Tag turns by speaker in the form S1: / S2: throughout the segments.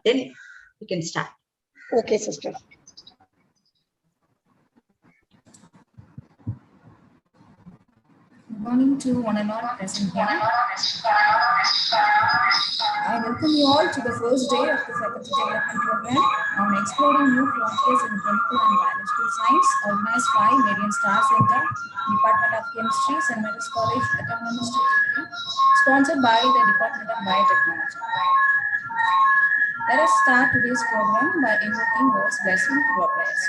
S1: Then we can start.
S2: Okay, sister.
S3: Good morning to one and all present here. I welcome you all to the first day of the Faculty Development Program on exploring new frontiers in chemical and biological science, organized by Marian Star Center, Department of Chemistry, St. Mary's College, Autonomous Thoothukudi, sponsored by the Department of Biotechnology. Let us start today's program by invoking God's blessing through our prayers.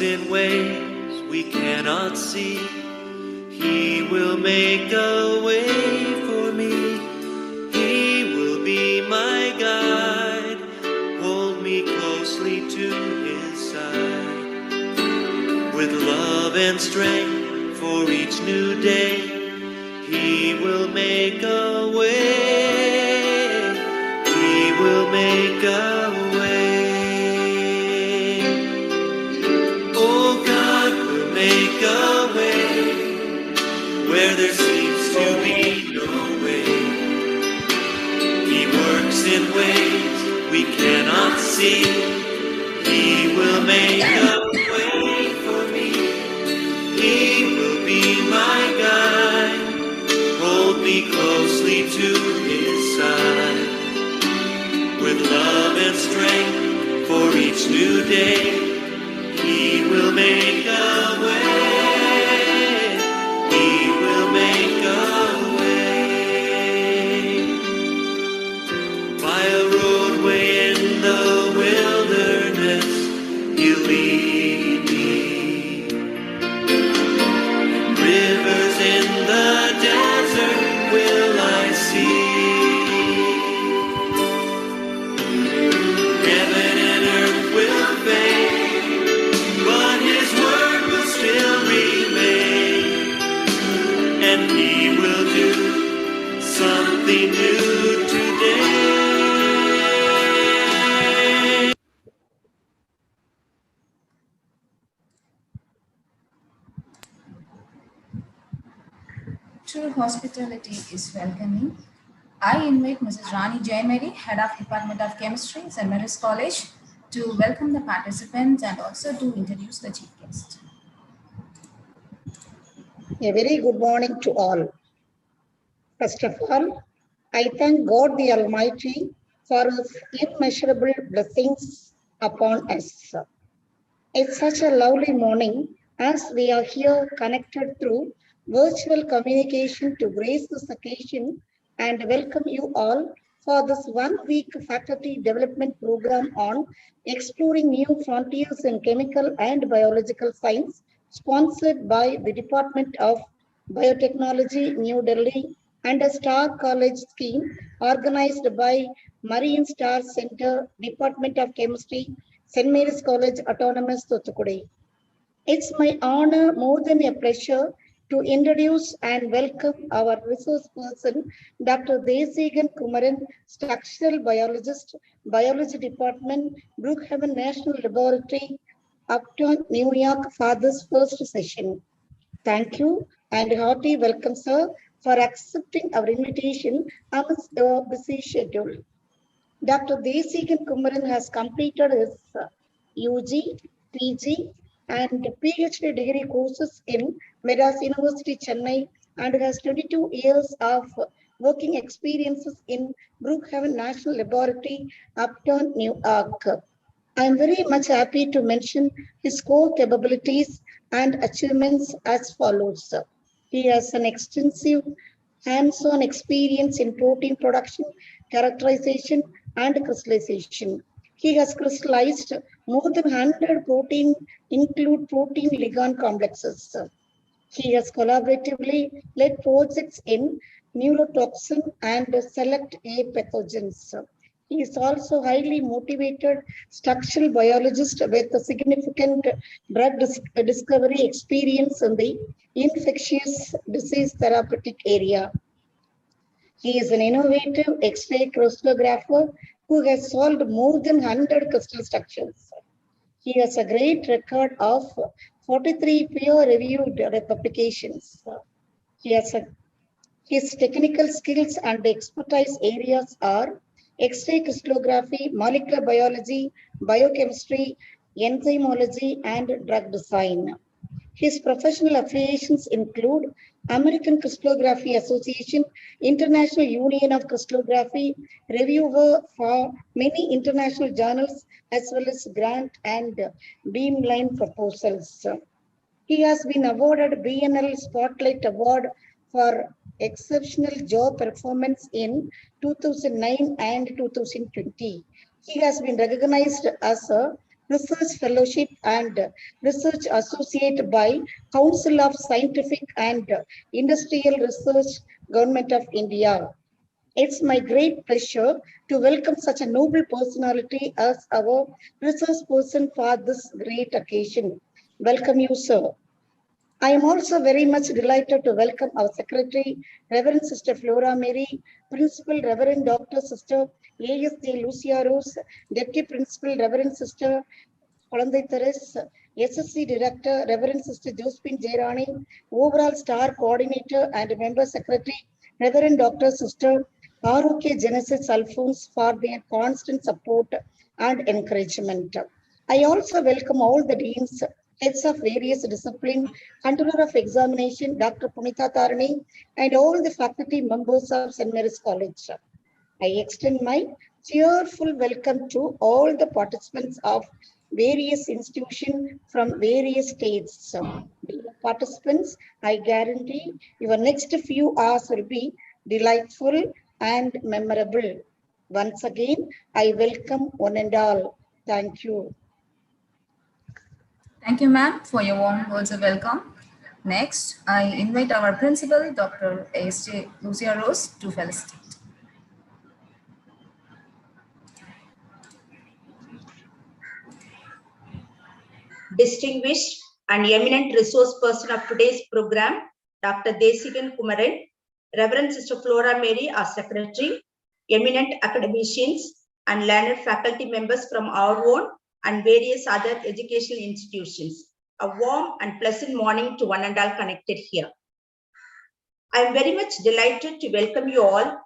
S4: In ways we cannot see, He will make a way for me. He will be my guide, hold me closely to His side. With love and strength for each new day, He will make a way. He will make a way. Make a way where there seems to be no way. He works in ways we cannot see. He will make a way for me. He will be my guide, hold me closely to His side. With love and strength for each new day, He will make a way. He will make a way. By a roadway in the wilderness, He'll lead me. Rivers in the desert will I see. Heaven and earth will fade, but His word will still remain, and He will do something new today.
S3: True hospitality is welcoming. I invite Mrs. Rani Jaimary, Head of Department of Chemistry, St. Mary's College, to welcome the participants and also to introduce the chief guest.
S2: A very good morning to all. First of all, I thank God the Almighty for His immeasurable blessings upon us. It's such a lovely morning as we are here connected through virtual communication to grace this occasion and welcome you all for this 1 week faculty development program on exploring new frontiers in chemical and biological science, sponsored by the Department of Biotechnology, New Delhi, and a Star College scheme organized by Marian Star Center, Department of Chemistry, St. Mary's College, Autonomous Thoothukudi. It's my honor more than a pleasure to introduce and welcome our resource person, Dr. Thoothukudi Kumaran, structural biologist, Biology Department, Brookhaven National Laboratory, Uptown, New York, for this first session. Thank you and hearty welcome, sir, for accepting our invitation amidst your busy schedule. Dr. Thoothukudi Kumaran has completed his UG, PG, and PhD degree courses in Madras University, Chennai, and has 22 years of working experiences in Brookhaven National Laboratory, Uptown, New York. I am very much happy to mention his core capabilities and achievements as follows. He has an extensive hands-on experience in protein production, characterization, and crystallization. He has crystallized more than 100 protein, include protein ligand complexes. He has collaboratively led projects in neurotoxin and select A pathogens. He is also highly motivated structural biologist with a significant drug discovery experience in the infectious disease therapeutic area. He is an innovative X-ray crystallographer who has solved more than 100 crystal structures. He has a great record of 43 peer-reviewed publications. He has his technical skills and expertise areas are X-ray crystallography, molecular biology, biochemistry, enzymology, and drug design. His professional affiliations include American Crystallography Association, International Union of Crystallography, reviewer for many international journals, as well as grant and beamline proposals. He has been awarded BNL Spotlight Award for exceptional job performance in 2009 and 2020. He has been recognized as a research fellowship and research associate by Council of Scientific and Industrial Research, Government of India. It's my great pleasure to welcome such a noble personality as our resource person for this great occasion. Welcome you, sir. I am also very much delighted to welcome our Secretary, Reverend Sister Flora Mary, Principal Reverend Dr. Sister A.S.J. Lucia Rose, Deputy Principal Reverend Sister Kolandai Teres, SSC Director Reverend Sister Josephine Jairani, Overall Star Coordinator and Member Secretary, Reverend Dr. Sister ROK Genesis Alphonse for their constant support and encouragement. I also welcome all the deans, heads of various disciplines, controller of examination, Dr. Punita Tarani, and all the faculty members of St. Mary's College. I extend my cheerful welcome to all the participants of various institutions from various states. Dear participants, I guarantee your next few hours will be delightful and memorable. Once again, I welcome one and all. Thank you.
S3: Thank you, ma'am, for your warm words of welcome. Next, I invite our principal, Dr. A.S.J. Lucia Rose, to felicitate.
S1: Distinguished and eminent resource person of today's program, Dr. Desikan Kumaran, Reverend Sister Flora Mary, our secretary, eminent academicians and learned faculty members from our own and various other educational institutions. A warm and pleasant morning to one and all connected here. I am very much delighted to welcome you all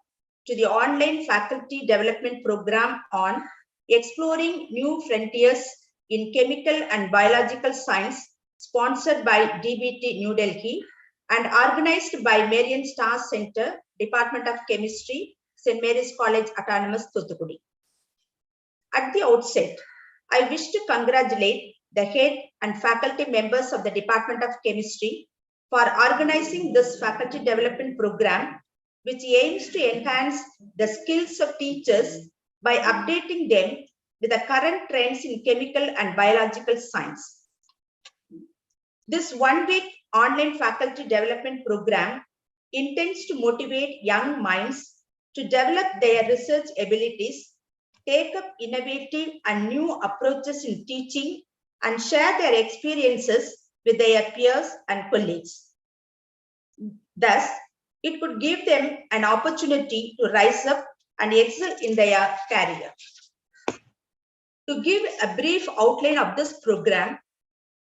S1: to the online faculty development program on exploring new frontiers in chemical and biological science, sponsored by DBT New Delhi and organized by Marian Star Center, Department of Chemistry, St. Mary's College Autonomous, Thoothukudi. At the outset, I wish to congratulate the head and faculty members of the Department of Chemistry for organizing this faculty development program, which aims to enhance the skills of teachers by updating them with the current trends in chemical and biological science. This one-week online faculty development program intends to motivate young minds to develop their research abilities, take up innovative and new approaches in teaching, and share their experiences with their peers and colleagues. Thus, it could give them an opportunity to rise up and excel in their career. To give a brief outline of this program,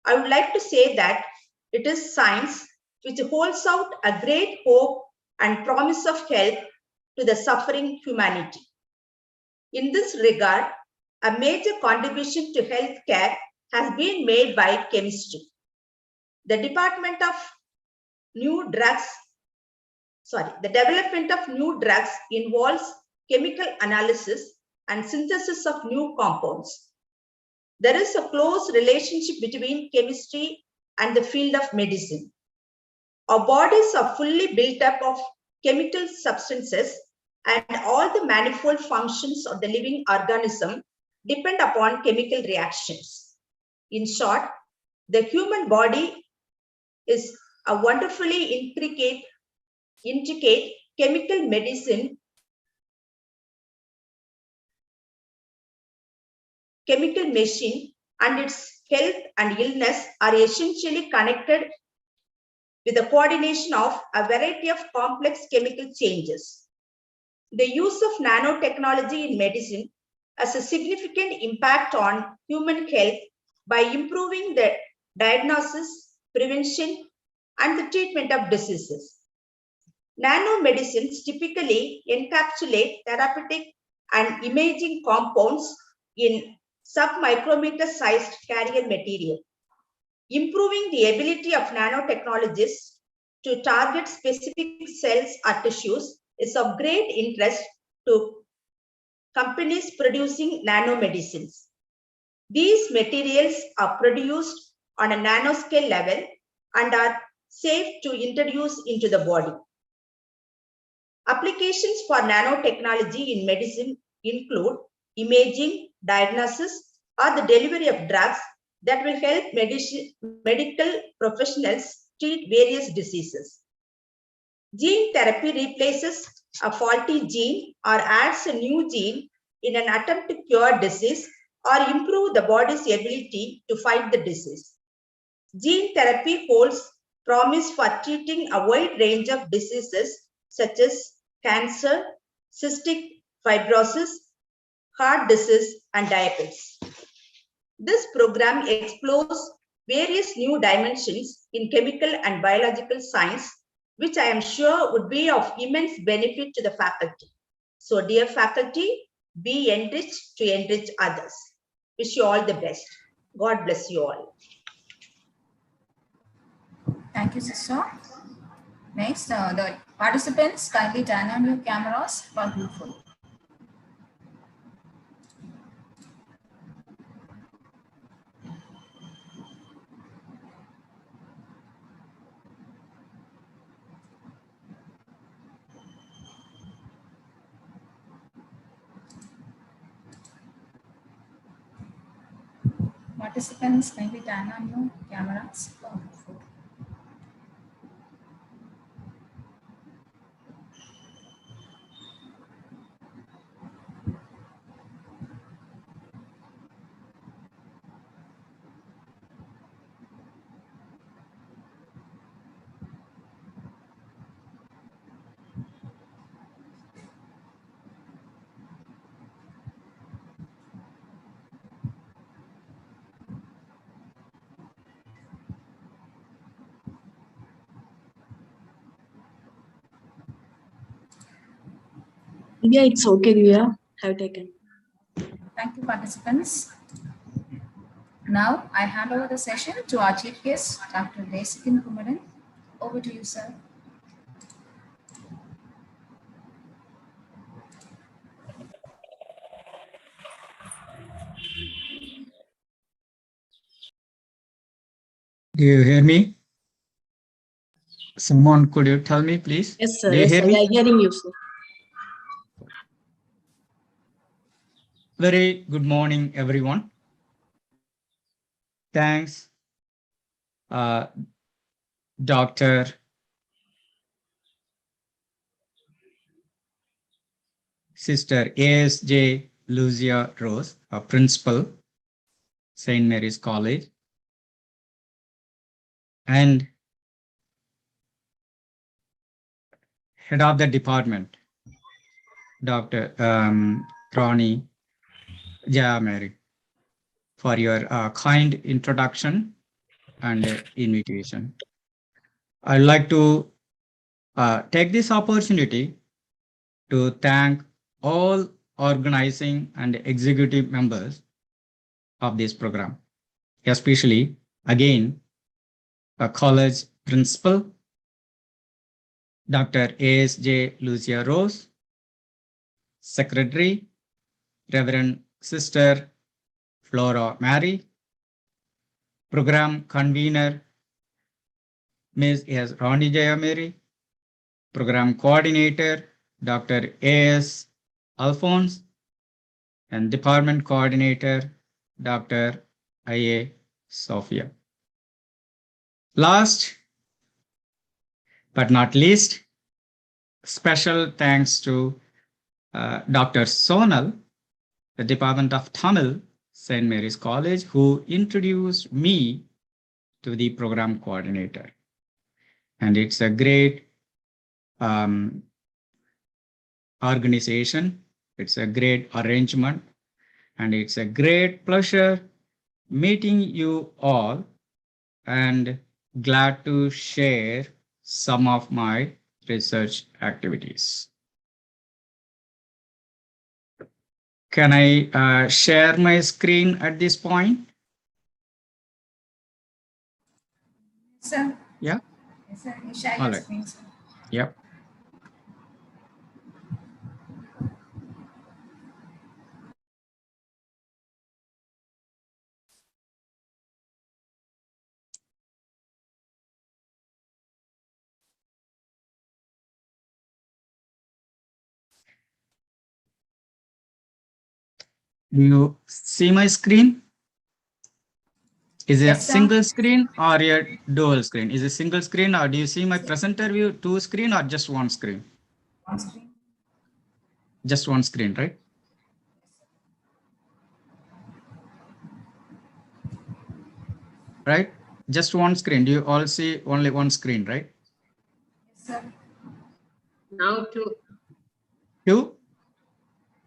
S1: I would like to say that it is science which holds out a great hope and promise of help to the suffering humanity. In this regard, a major contribution to healthcare has been made by chemistry. The development of new drugs involves chemical analysis and synthesis of new compounds. There is a close relationship between chemistry and the field of medicine. Our bodies are fully built up of chemical substances, and all the manifold functions of the living organism depend upon chemical reactions. In short, the human body is a wonderfully intricate chemical medicine chemical machine and its health and illness are essentially connected with the coordination of a variety of complex chemical changes. The use of nanotechnology in medicine has a significant impact on human health by improving the diagnosis, prevention, and the treatment of diseases. Nanomedicines typically encapsulate therapeutic and imaging compounds in sub-micrometer sized carrier material. Improving the ability of nanotechnologies to target specific cells or tissues is of great interest to companies producing nanomedicines. These materials are produced on a nanoscale level and are safe to introduce into the body. Applications for nanotechnology in medicine include imaging, diagnosis, or the delivery of drugs that will help medical professionals treat various diseases. Gene therapy replaces a faulty gene or adds a new gene in an attempt to cure disease or improve the body's ability to fight the disease. Gene therapy holds promise for treating a wide range of diseases such as cancer, cystic fibrosis, heart disease, and diabetes. This program explores various new dimensions in chemical and biological science, which I am sure would be of immense benefit to the faculty. So, dear faculty, be enriched to enrich others. Wish you all the best. God bless you all.
S3: Thank you, sister. Next, the participants kindly turn on your cameras for group photo. Participants kindly turn on your cameras for group photo.
S5: Yeah, it's okay, Divya. Have taken.
S3: Thank you, participants. Now, I hand over the session to our chief guest, Dr. Desikan Kumaran. Over to you, sir.
S6: Do you hear me? Someone, could you tell me, please?
S5: Yes, sir.
S6: Do you
S5: Yes,
S6: hear
S5: sir.
S6: me?
S5: We are hearing you, sir.
S6: Very good morning, everyone. Thanks, Dr. Sister ASJ Lucia Rose, a principal, St. Mary's College, and head of the department, Dr. Ronnie Jayamary, for your kind introduction and invitation. I'd like to take this opportunity to thank all organizing and executive members of this program, especially, again, a college principal, Dr. ASJ Lucia Rose, Secretary, Reverend Sister Flora Mary, Program Convener, Ms. S. Ronnie Jayamary, Program Coordinator, Dr. A.S. Alphonse, and Department Coordinator, Dr. I.A. Sophia. Last but not least, special thanks to Dr. Sonal, the Department of Tamil, St. Mary's College, who introduced me to the program coordinator. And it's a great organization. It's a great arrangement. And it's a great pleasure meeting you all and glad to share some of my research activities. Can I share my screen at this point?
S3: Sir.
S6: Yeah.
S3: Yes, sir. You share
S6: All
S3: your
S6: right.
S3: screen, sir.
S6: Yep. Do you see my screen? Is it a
S3: Yes, sir.
S6: single screen or a dual screen? Is it single screen, or do you see my presenter view two screen or just one screen?
S3: On screen.
S6: Just one screen, right? Right? Just one screen. Do you all see only one screen, right?
S3: Yes, sir.
S7: Now two.
S6: Two?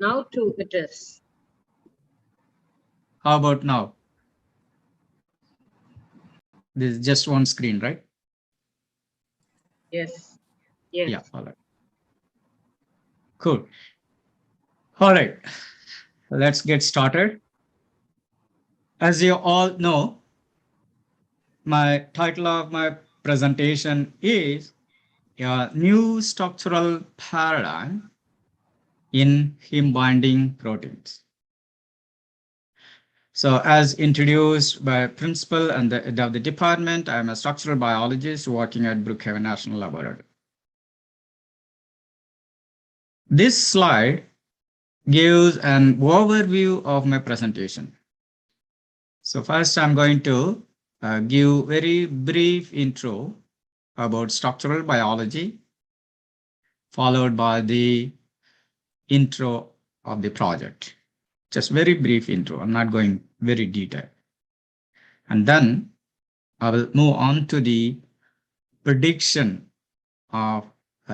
S7: Now two it is.
S6: How about now? This is just one screen, right?
S7: Yes. Yes.
S6: Yeah, all right. Cool. All right, let's get started. As you all know, my title of my presentation is a new structural paradigm in heme binding proteins. So as introduced by principal and the head of the department, I'm a structural biologist working at Brookhaven National Laboratory. This slide gives an overview of my presentation. So first I'm going to give very brief intro about structural biology, followed by the intro of the project. Just very brief intro. I'm not going very detailed. And then I will move on to the prediction of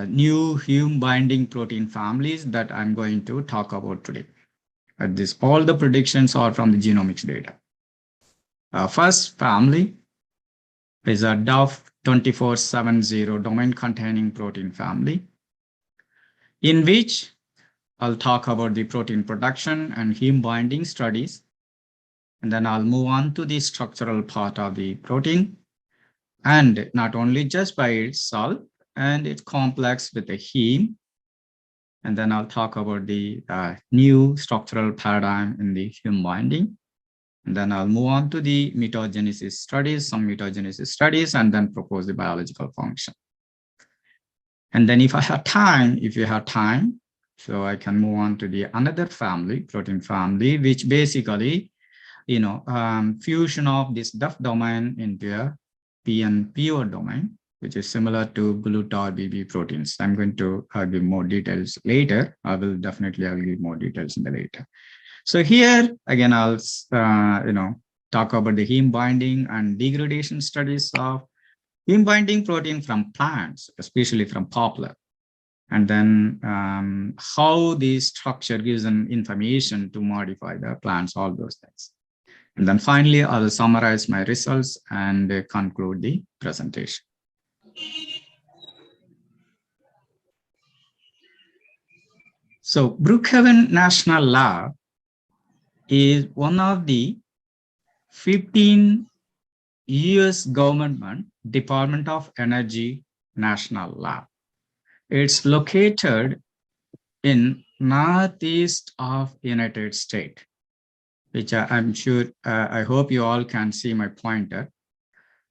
S6: new heme binding protein families that I'm going to talk about today. All the predictions are from the genomics data. First family is a DUF 2470 domain containing protein family, in which I'll talk about the protein production and heme binding studies. And then I'll move on to the structural part of the protein, and not only just by itself and its complex with the heme. And then I'll talk about the new structural paradigm in the heme binding. And then I'll move on to the mitogenesis studies, some mitogenesis studies, and then propose the biological function. And then if you have time, so I can move on to the another family, protein family, which basically, fusion of this DUF domain into a PNPO domain, which is similar to glutar-BB proteins. I'm going to give more details later. I'll give more details in the later. So here again, I'll talk about the heme binding and degradation studies of heme binding protein from plants, especially from poplar, and then how this structure gives an information to modify the plants, all those things. And then finally, I will summarize my results and conclude the presentation. So Brookhaven National Lab is one of the 15 US government Department of Energy national lab. It's located in northeast of United States, which I'm sure, I hope you all can see my pointer.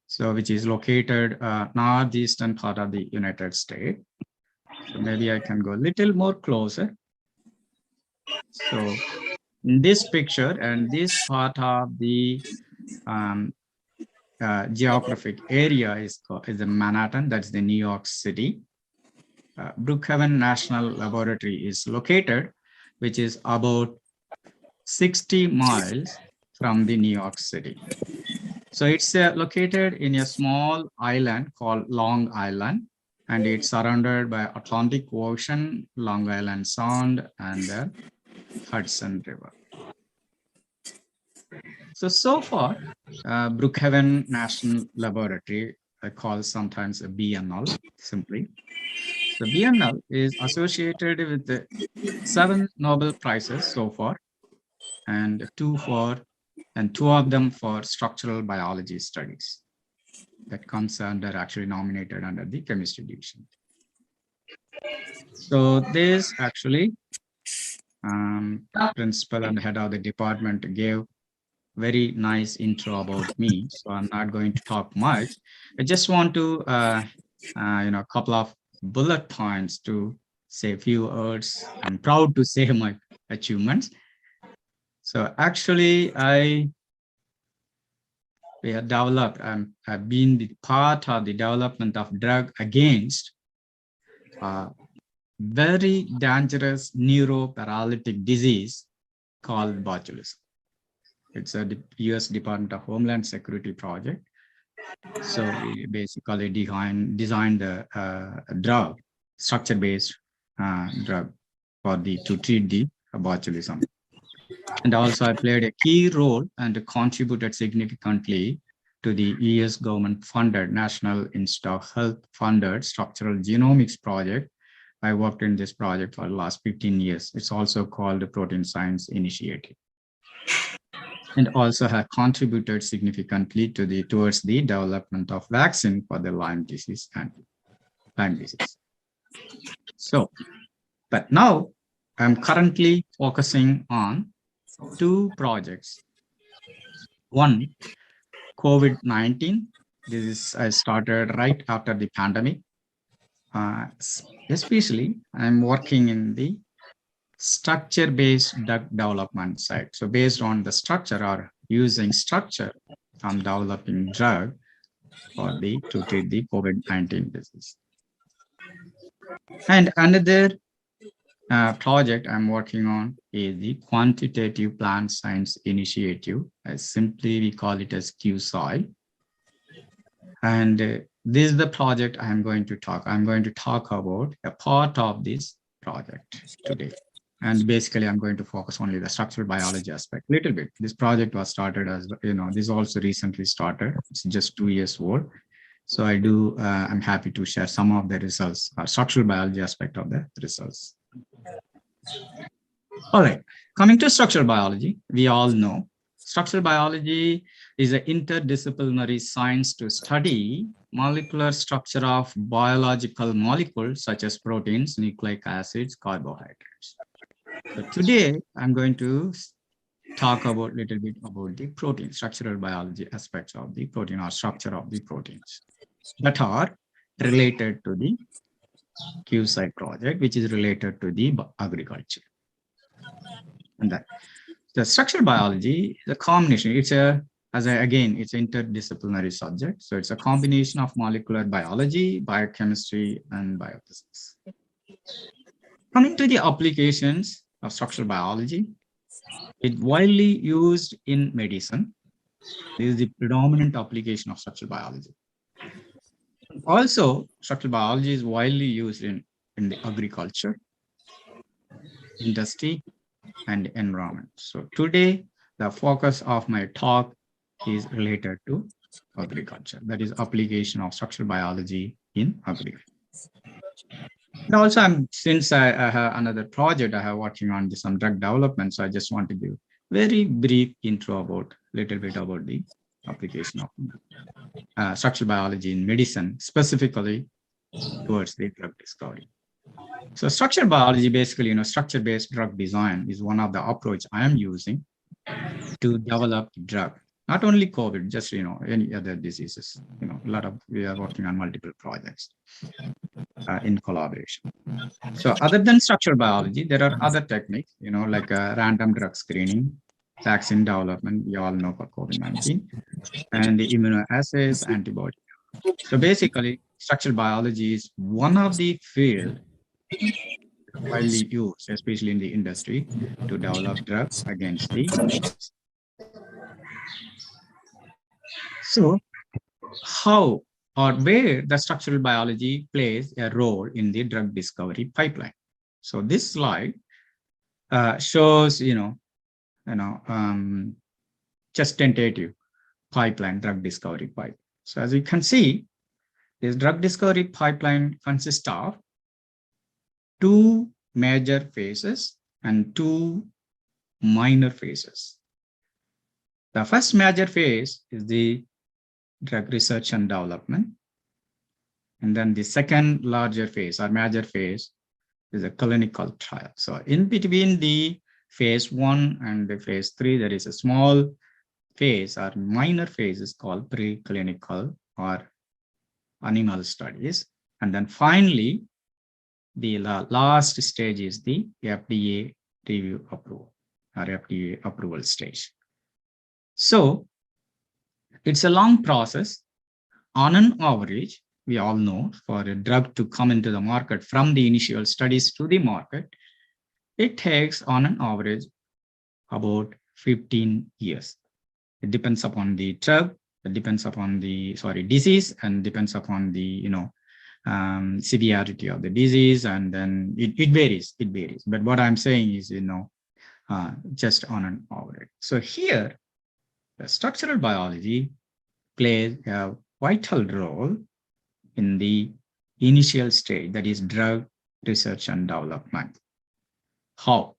S6: So which is located northeastern part of the United States. So maybe I can go a little more closer. So in this picture and this part of the geographic area is the Manhattan, that's the New York City. Brookhaven National Laboratory is located, which is about 60 miles from the New York City. So it's located in a small island called Long Island, and it's surrounded by Atlantic Ocean, Long Island Sound, and the Hudson River. So far, Brookhaven National Laboratory, I call sometimes a BNL simply. The BNL is associated with the 7 Nobel Prizes so far, and two of them for structural biology studies. That comes under, actually nominated under the chemistry division. So this actually principal and head of the department gave very nice intro about me. So I'm not going to talk much. I just want to, a couple of bullet points to say a few words. I'm proud to say my achievements. So actually, we have developed, I've been the part of the development of drug against very dangerous neuroparalytic disease called botulism. It's a US Department of Homeland Security project. So we basically designed a drug, structure-based drug to treat the botulism. And also I played a key role and contributed significantly to the US government-funded National Institute of Health funded structural genomics project. I worked in this project for the last 15 years. It's also called the Protein Science Initiative. And also have contributed significantly towards the development of vaccine for the Lyme disease and Lyme disease. So, but now I'm currently focusing on 2 projects. One, COVID-19. This is I started right after the pandemic. Especially, I'm working in the structure-based drug development side. So based on the structure or using structure, I'm developing drug to treat the COVID-19 disease. And another project I'm working on is the Quantitative Plant Science Initiative. Simply we call it as QSOI. And this is the project I'm going to talk. I'm going to talk about a part of this project today. And basically, I'm going to focus only the structural biology aspect a little bit. This project was started as, this also recently started. It's just 2 years old. So I'm happy to share some of the results, structural biology aspect of the results. All right, coming to structural biology, we all know structural biology is an interdisciplinary science to study molecular structure of biological molecules such as proteins, nucleic acids, carbohydrates. So today, I'm going to talk about a little bit about the protein, structural biology aspects of the protein or structure of the proteins that are related to the QSI project, which is related to the agriculture. And that the structural biology is a combination. It's it's an interdisciplinary subject. So it's a combination of molecular biology, biochemistry, and biophysics. Coming to the applications of structural biology, it's widely used in medicine. This is the predominant application of structural biology. Also, structural biology is widely used in the agriculture, industry, and environment. So today, the focus of my talk is related to agriculture. That is application of structural biology in agriculture. And also, since I have another project I have working on some drug development, so I just want to give very brief intro about little bit about the application of structural biology in medicine, specifically towards the drug discovery. So structural biology, basically, structure-based drug design is one of the approach I am using to develop drug. Not only COVID, just any other diseases. We are working on multiple projects in collaboration. So other than structural biology, there are other techniques, like random drug screening, vaccine development, we all know for COVID-19, and the immunoassays, antibody. So basically, structural biology is one of the fields widely used, especially in the industry, to develop drugs against the disease. So how or where the structural biology plays a role in the drug discovery pipeline. So this slide shows, just tentative pipeline, drug discovery pipeline. So as you can see, this drug discovery pipeline consists of two major phases and two minor phases. The first major phase is the drug research and development. And then the second larger phase or major phase is a clinical trial. So in between the phase 1 and the phase 3, there is a small phase or minor phase is called preclinical or animal studies. And then finally, the last stage is the FDA review approval or FDA approval stage. So it's a long process. On an average, we all know for a drug to come into the market from the initial studies to the market, it takes on an average about 15 years. It depends upon the drug, it depends upon the disease, and depends upon the severity of the disease, and then it varies. But what I'm saying is, just on an average. So here, the structural biology plays a vital role in the initial stage, that is drug research and development. How?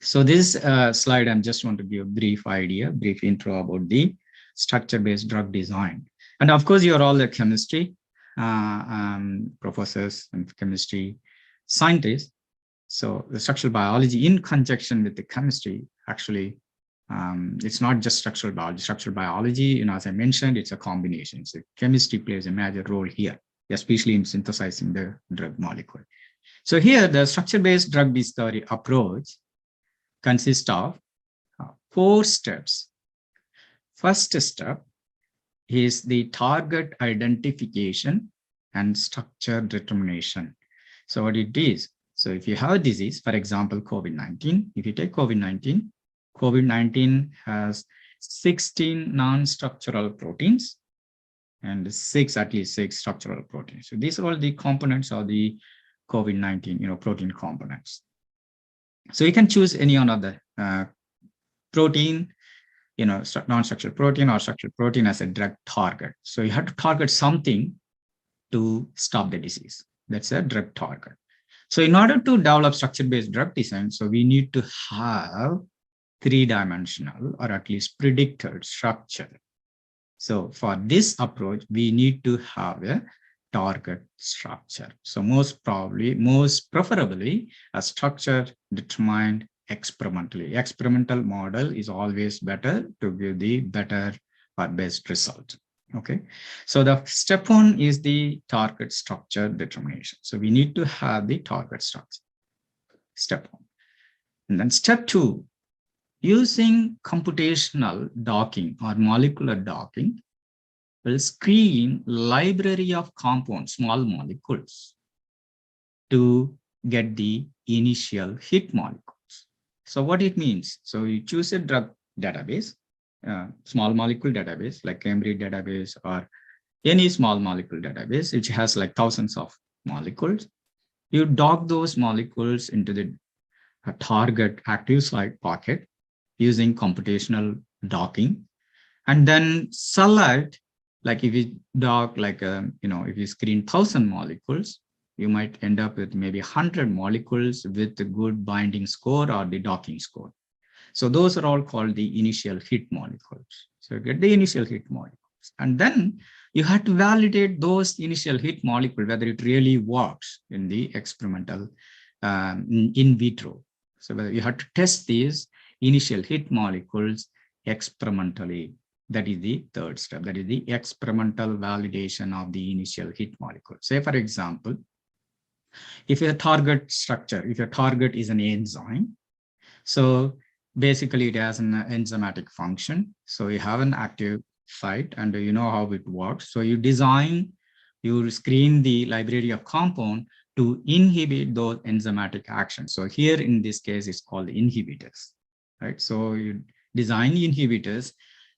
S6: So this slide, I just want to give a brief intro about the structure-based drug design. And of course, you're all the chemistry professors and chemistry scientists. So the structural biology in conjunction with the chemistry, actually, it's not just structural biology. Structural biology, as I mentioned, it's a combination. So chemistry plays a major role here, especially in synthesizing the drug molecule. So here, the structure-based drug discovery approach consists of 4 steps. First step is the target identification and structure determination. So what it is, so if you have a disease, for example, COVID-19, if you take COVID-19, COVID-19 has 16 non-structural proteins and at least six structural proteins. So these are all the components of the COVID-19, protein components. So you can choose any one of the protein, non-structural protein or structural protein as a drug target. So you have to target something to stop the disease. That's a drug target. So in order to develop structure-based drug design, so we need to have 3-dimensional or at least predicted structure. So for this approach, we need to have a target structure. So most preferably a structure determined experimentally. Experimental model is always better to give the better or best result. Okay, so the step 1 is the target structure determination. So we need to have the target structure, step 1. And then step 2, using computational docking or molecular docking, will screen library of compounds, small molecules, to get the initial hit molecules. So what it means, so you choose a drug database, small molecule database like Cambridge database or any small molecule database, which has like thousands of molecules. You dock those molecules into the target active site pocket using computational docking, and then select, like if you dock like, if you screen 1,000 molecules, you might end up with maybe 100 molecules with a good binding score or the docking score. So those are all called the initial hit molecules. So you get the initial hit molecules. And then you have to validate those initial hit molecules, whether it really works in the experimental in vitro. So whether you have to test these initial hit molecules experimentally. That is the third step. That is the experimental validation of the initial hit molecule. Say, for example, if your target structure, if your target is an enzyme, so basically it has an enzymatic function. So you have an active site and you know how it works. So you screen the library of compound to inhibit those enzymatic actions. So here in this case, it's called inhibitors, right? So you design inhibitors,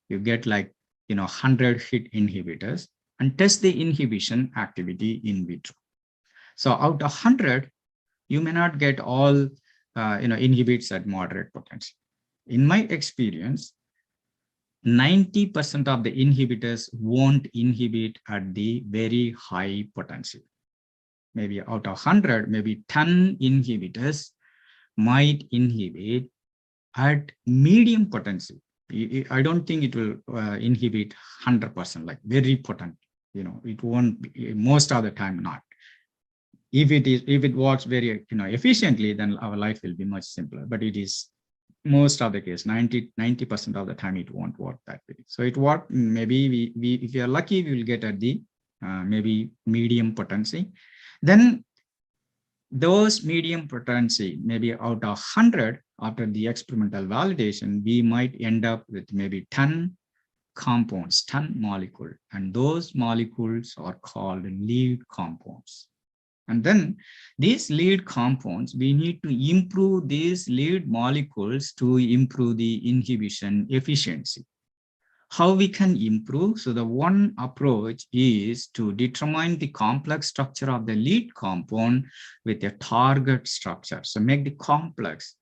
S6: you get like 100 hit inhibitors and test the inhibition activity in vitro. So out of 100, you may not get all inhibits at moderate potency. In my experience, 90% of the inhibitors won't inhibit at the very high potency. Maybe out of 100, maybe 10 inhibitors might inhibit at medium potency. I don't think it will inhibit 100%, like very potent. It won't be, most of the time not. If it works very efficiently, then our life will be much simpler. But it is most of the case, 90% of the time it won't work that way. So it work maybe if you are lucky, we will get at the maybe medium potency. Then those medium potency, maybe out of 100, after the experimental validation, we might end up with maybe 10 compounds, 10 molecules, and those molecules are called lead compounds. And then these lead compounds, we need to improve these lead molecules to improve the inhibition efficiency. How we can improve? So the one approach is to determine the complex structure of the lead compound with a target structure. So make the complex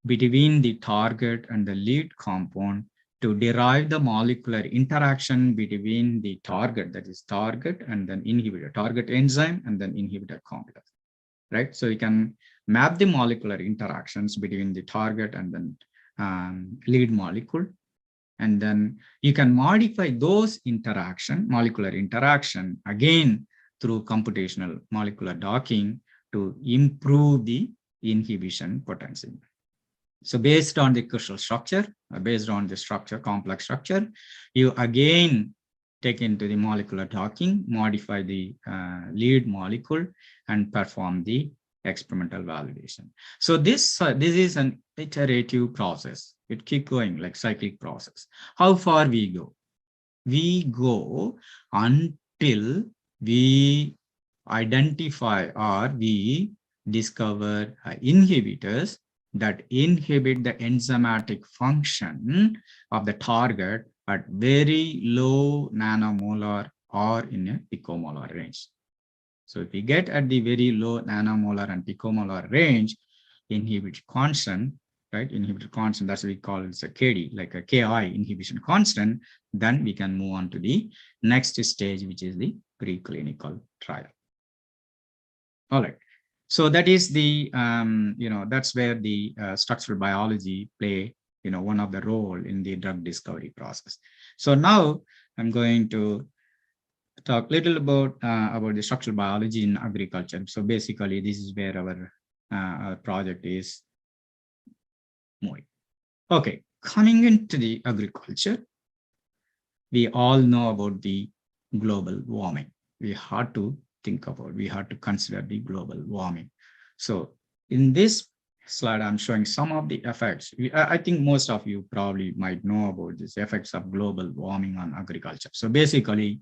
S6: between the target and the lead compound to derive the molecular interaction between the target, that is target and then inhibitor, target enzyme and then inhibitor complex, right? So you can map the molecular interactions between the target and then lead molecule. And then you can modify those molecular interaction, again, through computational molecular docking to improve the inhibition potency. So based on the crystal structure, based on the structure, complex structure, you again take into the molecular docking, modify the lead molecule, and perform the experimental validation. So this is an iterative process. It keeps going like cyclic process. How far we go? We go until we identify or we discover inhibitors that inhibit the enzymatic function of the target at very low nanomolar or in a picomolar range. So if we get at the very low nanomolar and picomolar range, inhibition constant, right? Inhibitor constant, that's what we call it a KD, like a KI inhibition constant, then we can move on to the next stage, which is the preclinical trial. All right. So that is the, that's where the structural biology play, one of the role in the drug discovery process. So now I'm going to talk a little about the structural biology in agriculture. So basically, this is where our project is moving. Okay, coming into the agriculture, we all know about the global warming. We have to consider the global warming. So in this slide, I'm showing some of the effects. I think most of you probably might know about these effects of global warming on agriculture. So basically,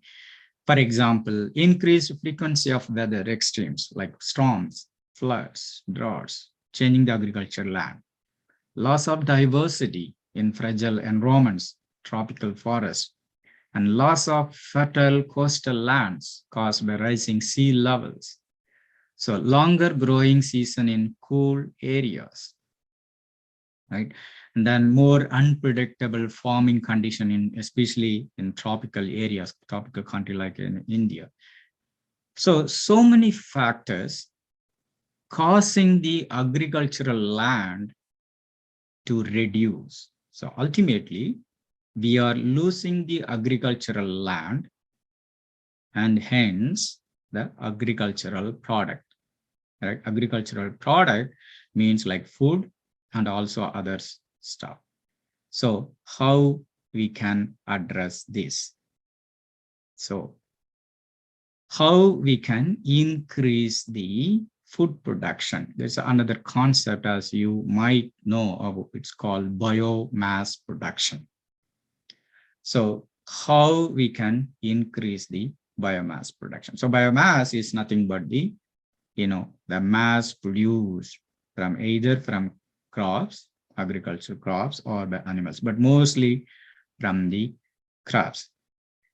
S6: for example, increased frequency of weather extremes like storms, floods, droughts, changing the agricultural land, loss of diversity in fragile environments, tropical forests, and loss of fertile coastal lands caused by rising sea levels. So longer growing season in cool areas, right? And then more unpredictable farming condition especially in tropical areas, tropical country like in India. So many factors causing the agricultural land to reduce. So ultimately, we are losing the agricultural land and hence the agricultural product. Right? Agricultural product means like food and also other stuff. So how we can address this? So how we can increase the food production? There's another concept, as you might know about, it's called biomass production. So how we can increase the biomass production? So biomass is nothing but the mass produced from either from crops, agricultural crops, or by animals, but mostly from the crops.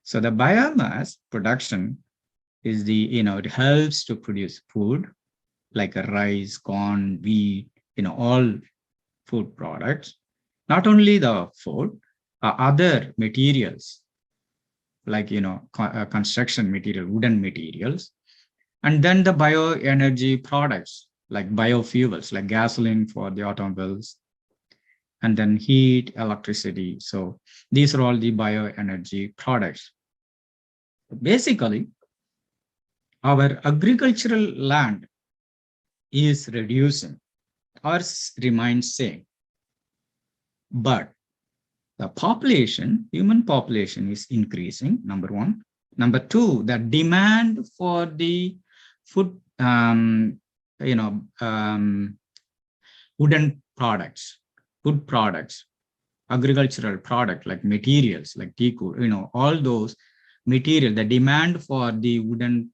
S6: So the biomass production is it helps to produce food like rice, corn, wheat, all food products. Not only the food, other materials like, construction material, wooden materials, and then the bioenergy products like biofuels, like gasoline for the automobiles, and then heat, electricity. So these are all the bioenergy products. Basically, our agricultural land is reducing or remains same, but the population, human population is increasing, number one. Number two, the demand for the food, wooden products, food products, agricultural product like materials like teak, all those material, the demand for the wooden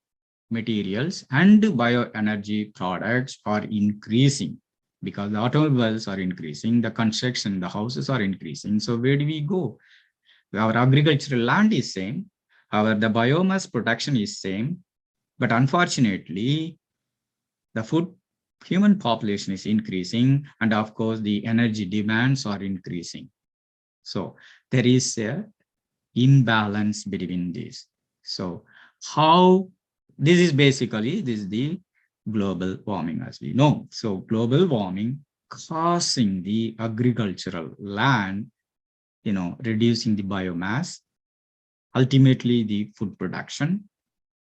S6: materials and bioenergy products are increasing because the automobiles are increasing, the construction, the houses are increasing. So where do we go? Our agricultural land is same, the biomass production is same, but unfortunately, the human population is increasing, and of course, the energy demands are increasing. So there is a imbalance between these. So this is the global warming, as we know. So global warming causing the agricultural land, reducing the biomass, ultimately the food production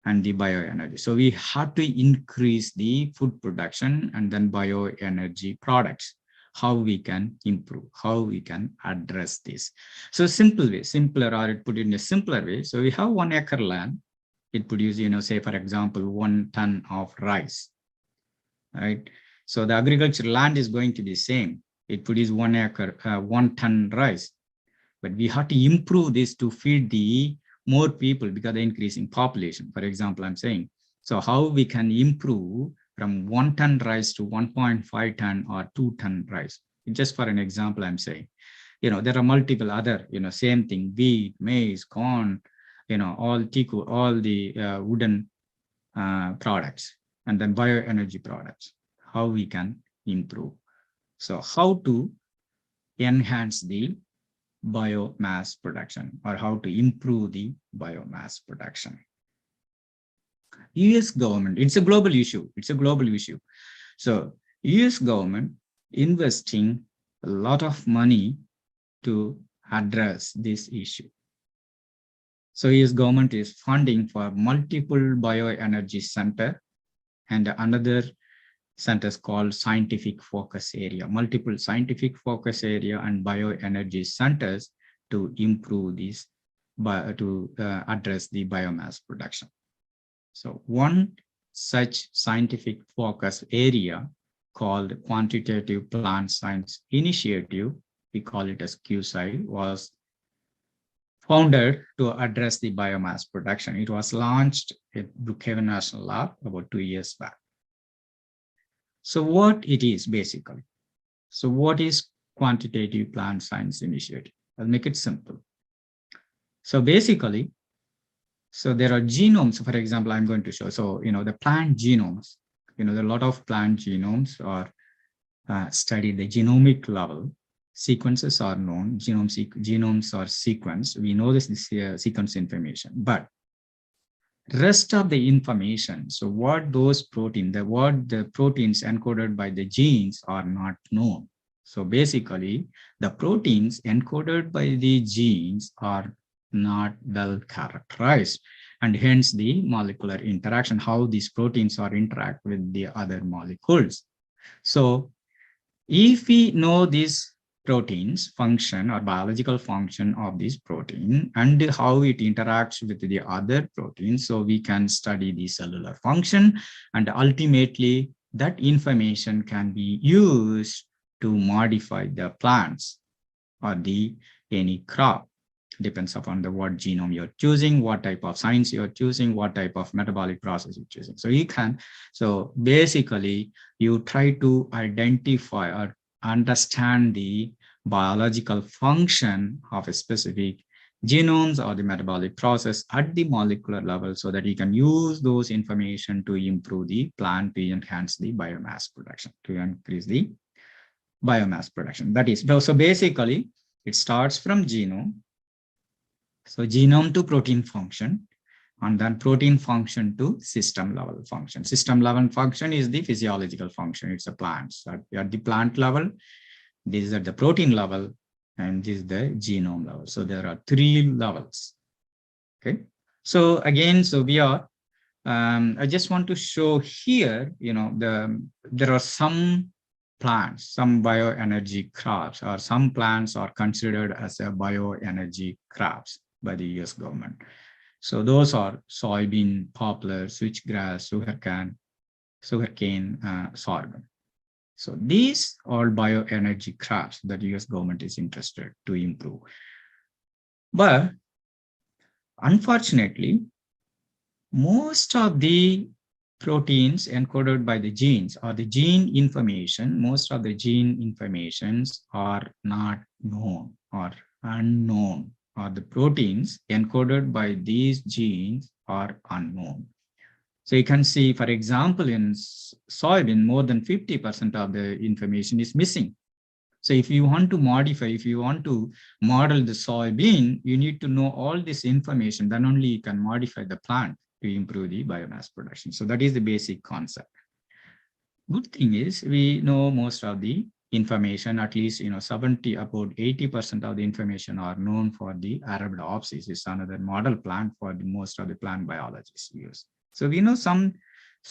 S6: and the bioenergy. So we have to increase the food production and then bioenergy products. How we can improve, how we can address this. So simpler, or it put it in a simpler way. So we have 1 acre land. It produces, say, for example, 1 ton of rice, right? So the agricultural land is going to be same. It produces 1 acre, 1 ton rice. But we have to improve this to feed the more people because the increasing population. For example, I'm saying, so how we can improve from 1 ton rice to 1.5 ton or 2 ton rice. Just for an example, I'm saying, there are multiple other, same thing, wheat, maize, corn, all the wooden products, and then bioenergy products, how we can improve. So how to enhance the biomass production, or how to improve the biomass production. US government, it's a global issue. So US government investing a lot of money to address this issue. So US government is funding for multiple bioenergy center and another centers called scientific focus area, multiple scientific focus area and bioenergy centers to improve this, to address the biomass production. So one such scientific focus area called Quantitative Plant Science Initiative, we call it as QSI, was founded to address the biomass production. It was launched at Brookhaven National Lab about 2 years back. So what it is basically? So what is Quantitative Plant Science Initiative? I'll make it simple. So basically, so there are genomes, for example, I'm going to show. So, the plant genomes, there are a lot of plant genomes are studied the genomic level. Sequences are known, genomes are sequenced. We know this is sequence information, but rest of the information, so what those proteins, what the proteins encoded by the genes are not known. So basically, the proteins encoded by the genes are not well characterized, and hence the molecular interaction, how these proteins are interact with the other molecules. So if we know these proteins function or biological function of this protein and how it interacts with the other proteins, so we can study the cellular function, and ultimately that information can be used to modify the plants or any crop. Depends upon what genome you're choosing, what type of science you're choosing, what type of metabolic process you're choosing. So basically you try to identify or understand the biological function of a specific genomes or the metabolic process at the molecular level, so that you can use those information to improve the plant, to enhance the biomass production, to increase the biomass production. That is, so basically it starts from genome. So genome to protein function, and then protein function to system level function. System level function is the physiological function. It's a plant. So at the plant level, this is at the protein level, and this is the genome level. So there are 3 levels. Okay. So again, so we are, I just want to show here, there are some plants, some bioenergy crops, or some plants are considered as a bioenergy crops by the US government. So those are soybean, poplar, switchgrass, sugarcane, sorghum. So these are bioenergy crops that US government is interested to improve. But unfortunately, most of the proteins encoded by the genes, or the gene information, most of the gene informations are not known or unknown, or the proteins encoded by these genes are unknown. So you can see, for example, in soybean, more than 50% of the information is missing. So if you want to modify, if you want to model the soybean, you need to know all this information, then only you can modify the plant to improve the biomass production. So that is the basic concept. Good thing is we know most of the information, at least, about 80% of the information are known for the Arabidopsis. Is another model plant for the most of the plant biologists use. So we know some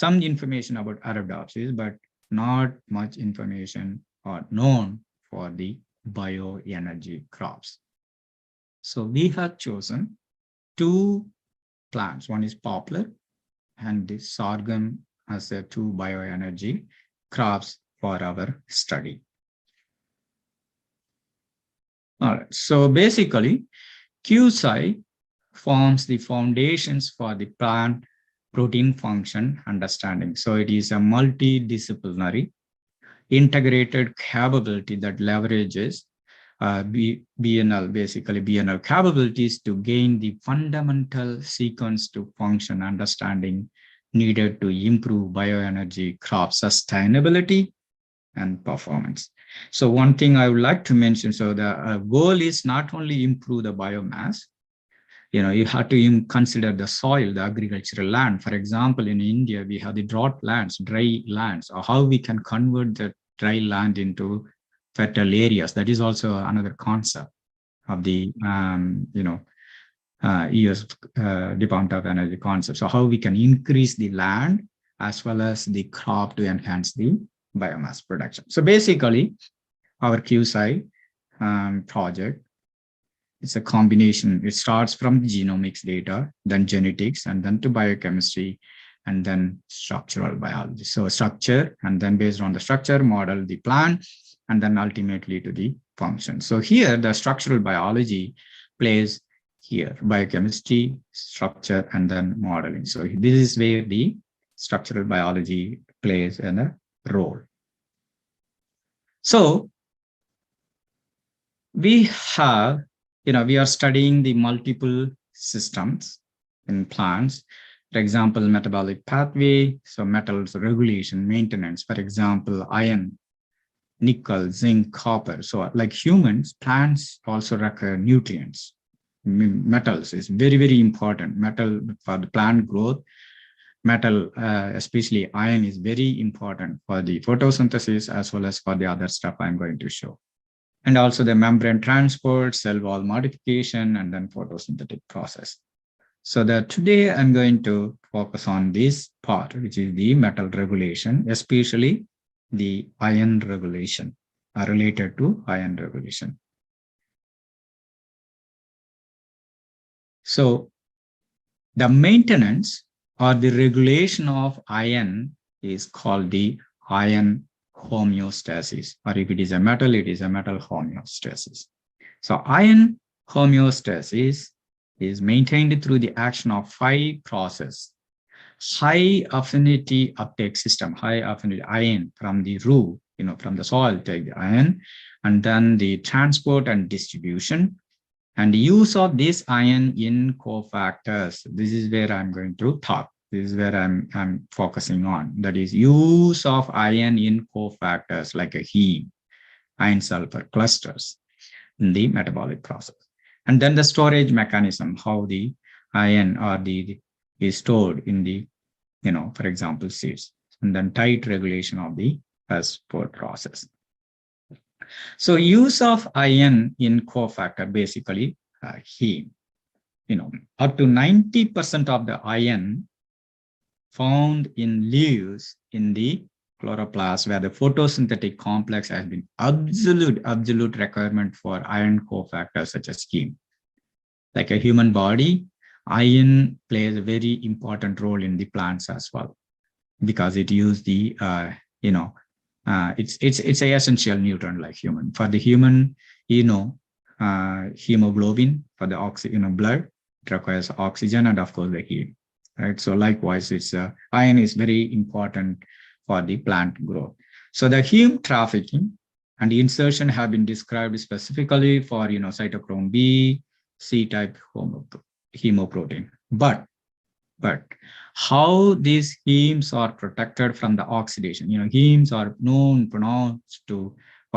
S6: information about Arabidopsis, but not much information are known for the bioenergy crops. So we have chosen 2 plants. One is poplar and the sorghum as the 2 bioenergy crops for our study. All right, so basically QSI forms the foundations for the plant protein function understanding. So it is a multidisciplinary integrated capability that leverages BNL capabilities to gain the fundamental sequence to function understanding needed to improve bioenergy crop sustainability and performance. So one thing I would like to mention, so the goal is not only improve the biomass, you have to consider the soil, the agricultural land. For example, in India, we have the drought lands, dry lands, or how we can convert the dry land into fertile areas. That is also another concept of the, US Department of Energy concept. So how we can increase the land as well as the crop to enhance the biomass production. So basically, our QSI project, it's a combination. It starts from genomics data, then genetics, and then to biochemistry, and then structural biology. So structure, and then based on the structure, model the plant, and then ultimately to the function. So here, the structural biology plays here, biochemistry, structure, and then modeling. So this is where the structural biology plays a role. So we have, we are studying the multiple systems in plants. For example, metabolic pathway, so metals regulation, maintenance, for example, iron, nickel, zinc, copper. So like humans, plants also require nutrients. Metals is very, very important. Metal for the plant growth, metal, especially iron, is very important for the photosynthesis as well as for the other stuff I'm going to show. And also the membrane transport, cell wall modification, and then photosynthetic process. So that today I'm going to focus on this part, which is the metal regulation, especially the iron regulation, related to iron regulation. So the maintenance or the regulation of iron is called the iron homeostasis, or if it is a metal, it is a metal homeostasis. So iron homeostasis is maintained through the action of 5 processes. High affinity uptake system, high affinity iron from the root, from the soil, take the iron, and then the transport and distribution, and use of this ion in cofactors. This is where I'm going to talk. This is where I'm focusing on. That is use of ion in cofactors like a heme, iron sulfur clusters in the metabolic process. And then the storage mechanism, how the ion or the is stored in the, for example, seeds, and then tight regulation of the export process. So use of ion in cofactor, basically heme, up to 90% of the ion found in leaves in the chloroplast, where the photosynthetic complex has been absolute requirement for iron cofactors such as heme. Like a human body, iron plays a very important role in the plants as well, because it uses the it's a essential nutrient like human. For the human, hemoglobin, for the blood, it requires oxygen and of course the heat, right? So likewise, it's iron is very important for the plant growth. So the heme trafficking and insertion have been described specifically for cytochrome B, C-type hemoprotein. But how these hemes are protected from the oxidation? Hemes are known for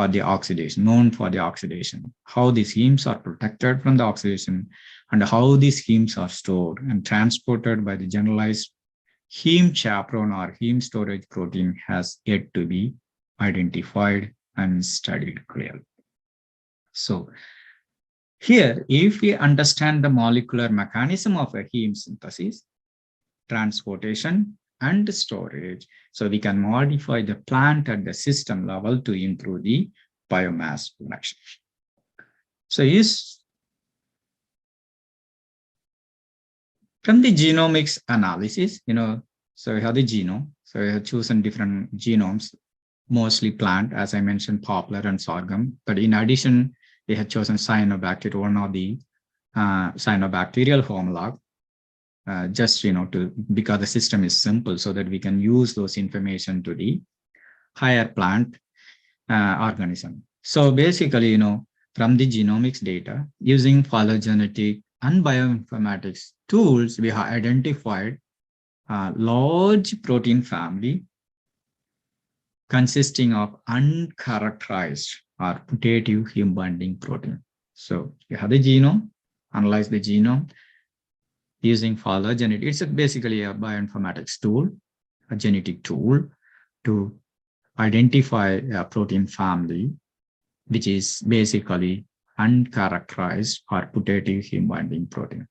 S6: the oxidation. How these hemes are protected from the oxidation, and how these hemes are stored and transported by the generalized heme chaperone or heme storage protein has yet to be identified and studied clearly. So here, if we understand the molecular mechanism of a heme synthesis, transportation, and storage, so we can modify the plant at the system level to improve the biomass production. So from the genomics analysis, so we have the genome. So we have chosen different genomes, mostly plant, as I mentioned, poplar and sorghum. But in addition, they have chosen cyanobacteria, one of the cyanobacterial homolog, just because the system is simple, so that we can use those information to the higher plant organism. So basically, from the genomics data, using phylogenetic and bioinformatics tools, we have identified a large protein family consisting of uncharacterized or putative heme binding protein. So you have the genome, analyze the genome using phylogenetic. It's basically a bioinformatics tool, a genetic tool to identify a protein family, which is basically uncharacterized or putative heme binding protein.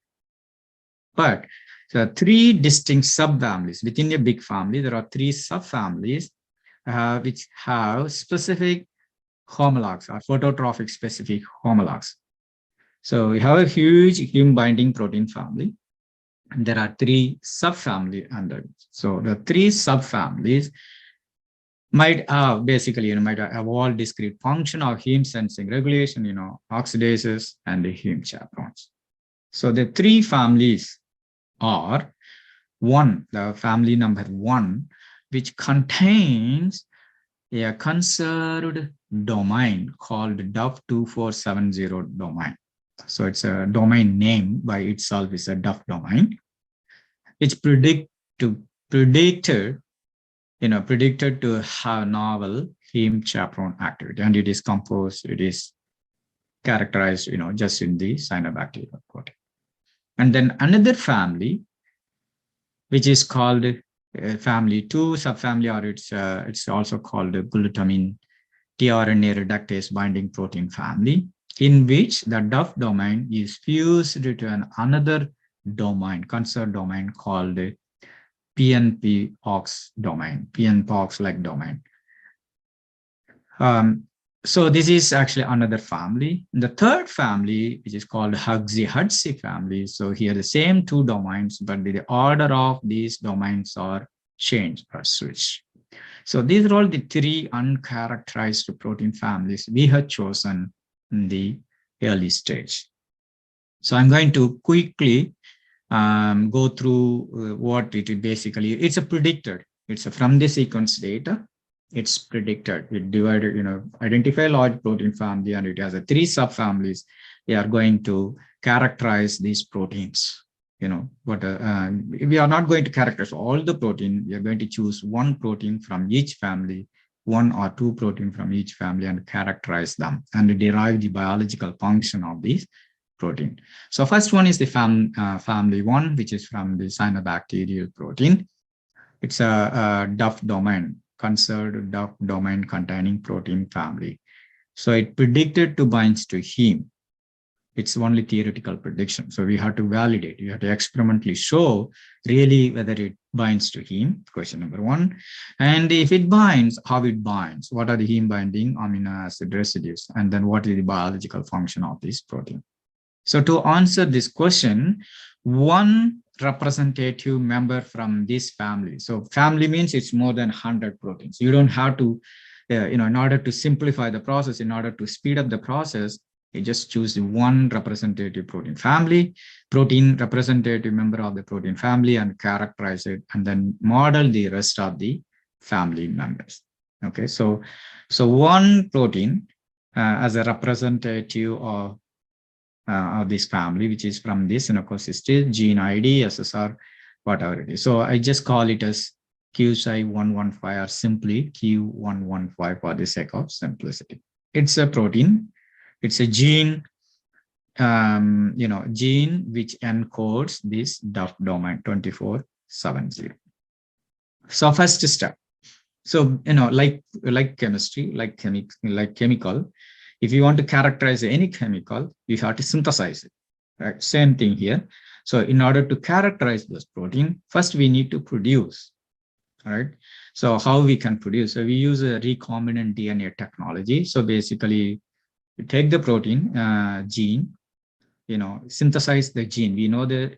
S6: But there are three distinct subfamilies. Within a big family, there are three subfamilies which have specific homologs or phototrophic specific homologs. So we have a huge heme binding protein family, and there are three subfamilies under it. So the three subfamilies might have basically might have evolved discrete function of heme sensing regulation, oxidases and the heme chaperones. So the three families are the family number 1, which contains a conserved domain called DUF2470 domain. So it's a domain name by itself is a DUF domain, which predicted to have novel heme chaperone activity, and it is composed, it is characterized, just in the cyanobacterial protein. And then another family, which is called family 2 subfamily, or it's also called glutamine tRNA reductase binding protein family, in which the DUF domain is fused to another domain, conserved domain called PNP-OX domain, PNP-OX-like domain. So this is actually another family. The third family, which is called Hugsy-Hudsey family. So here the same 2 domains, but the order of these domains are changed or switched. So these are all the 3 uncharacterized protein families we have chosen in the early stage. So I'm going to quickly go through what it basically, it's a predicted, it's from the sequence data. It's predicted. It divided, identify a large protein family, and it has a 3 subfamilies. They are going to characterize these proteins. But we are not going to characterize all the protein. We are going to choose one protein from each family, 1 or 2 protein from each family, and characterize them and derive the biological function of these protein. So first one is the family 1, which is from the cyanobacterial protein. It's a DUF domain, conserved DUF domain containing protein family. So it predicted to binds to heme. It's only theoretical prediction. So we have to validate. You have to experimentally show really whether it binds to heme, question number 1. And if it binds, how it binds, what are the heme binding amino acid residues, and then what is the biological function of this protein. So to answer this question, one representative member from this family. So family means it's more than 100 proteins. You don't have to, in order to simplify the process, in order to speed up the process, you just choose one representative protein family, protein representative member of the protein family, and characterize it, and then model the rest of the family members. Okay, so one protein as a representative of this family, which is from this, of course, is still gene ID, SSR, whatever it is. So I just call it as QSI115 or simply Q115 for the sake of simplicity. It's a protein. It's a gene, gene which encodes this DUF domain 2470. So first step. So, like chemistry, like chemical, if you want to characterize any chemical, you have to synthesize it, right? Same thing here. So in order to characterize this protein, first we need to produce, right? So how we can produce? So we use a recombinant DNA technology. So basically, you take the protein gene, synthesize the gene. We know the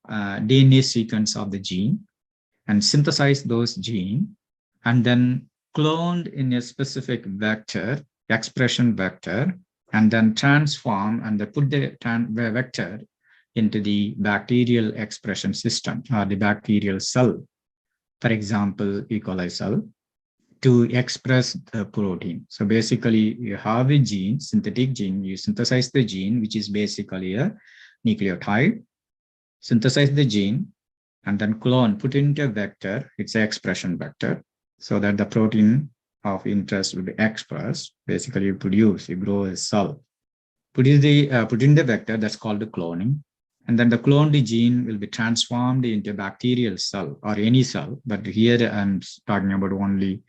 S6: DNA sequence of the gene, and synthesize those gene, and then cloned in a specific vector, expression vector, and then transform and then put the vector into the bacterial expression system or the bacterial cell, for example, E. coli cell, to express the protein. So basically, you have a gene, synthetic gene, you synthesize the gene, which is basically a nucleotide, synthesize the gene, and then clone, put into a vector, it's an expression vector, so that the protein of interest will be expressed. Basically, you produce, you grow a cell. Put in the vector, that's called the cloning. And then the cloned gene will be transformed into a bacterial cell or any cell. But here I'm talking about only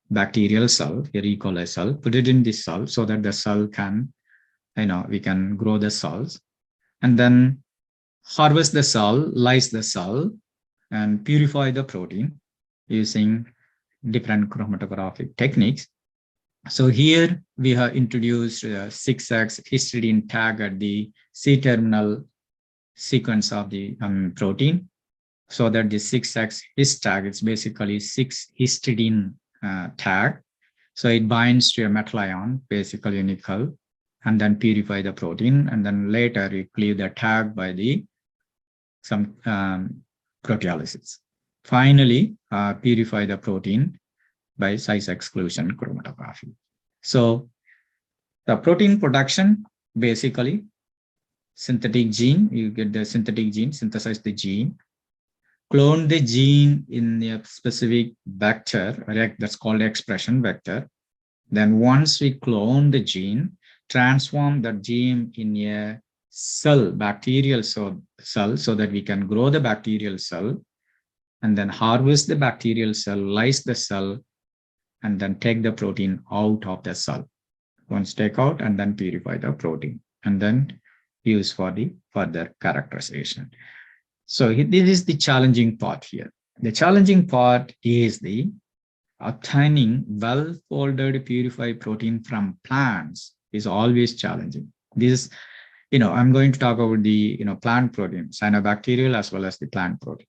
S6: bacterial cell, here E. coli cell. Put it in this cell so that the cell can, we can grow the cells. And then harvest the cell, lyse the cell, and purify the protein using different chromatographic techniques. So here we have introduced 6X histidine tag at the C-terminal sequence of the protein, so that the 6X hist tag is basically 6 histidine tag. So it binds to a metal ion, basically nickel, and then purify the protein. And then later you cleave the tag by some proteolysis. Finally, purify the protein by size exclusion chromatography. So the protein production, basically synthetic gene, you get the synthetic gene, synthesize the gene, clone the gene in a specific vector, that's called expression vector. Then once we clone the gene, transform the gene in a cell, bacterial cell, so that we can grow the bacterial cell, and then harvest the bacterial cell, lyse the cell, and then take the protein out of the cell. Once take out, and then purify the protein, and then use for the further characterization. So this is the challenging part here. The challenging part is the obtaining well-folded purified protein from plants is always challenging. This, I'm going to talk about the, plant protein, cyanobacterial as well as the plant protein.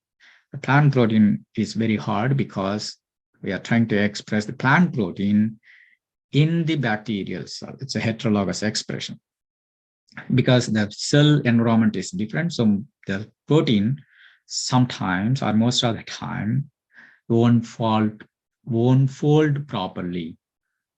S6: The plant protein is very hard because we are trying to express the plant protein in the bacterial cell. It's a heterologous expression because the cell environment is different. So the protein sometimes or most of the time won't fold won't fold properly.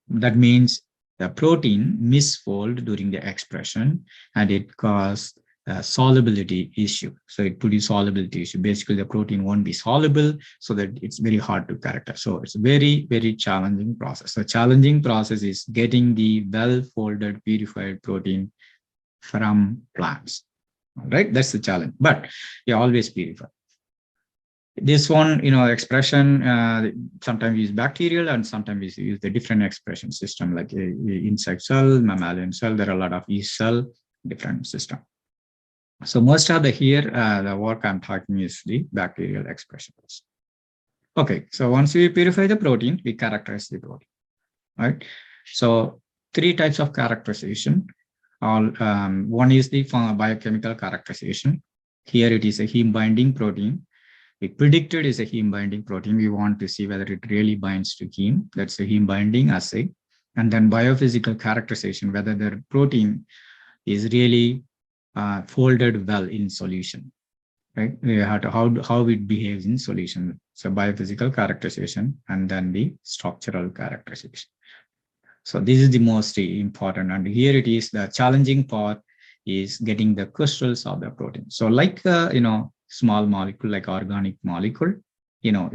S6: That means the protein misfold during the expression, and it causes a solubility issue. So it produces solubility issue. Basically, the protein won't be soluble, so that it's very hard to characterize. So it's a very, very challenging process. The challenging process is getting the well-folded, purified protein from plants. All right, that's the challenge. But you always purify. This one, expression, sometimes we use bacterial and sometimes we use the different expression system like insect cell, mammalian cell. There are a lot of yeast cell, different system. So most of the work I'm talking is the bacterial expressions. Okay, so once we purify the protein, we characterize the protein, right? So 3 types of characterization. One is the biochemical characterization. Here it is a heme binding protein. We predicted is a heme binding protein. We want to see whether it really binds to heme. That's a heme binding assay. And then biophysical characterization, whether the protein is really folded well in solution, right? We have to how it behaves in solution. So biophysical characterization and then the structural characterization. So this is the most important. And here it is, the challenging part is getting the crystals of the protein. So like, small molecule, like organic molecule,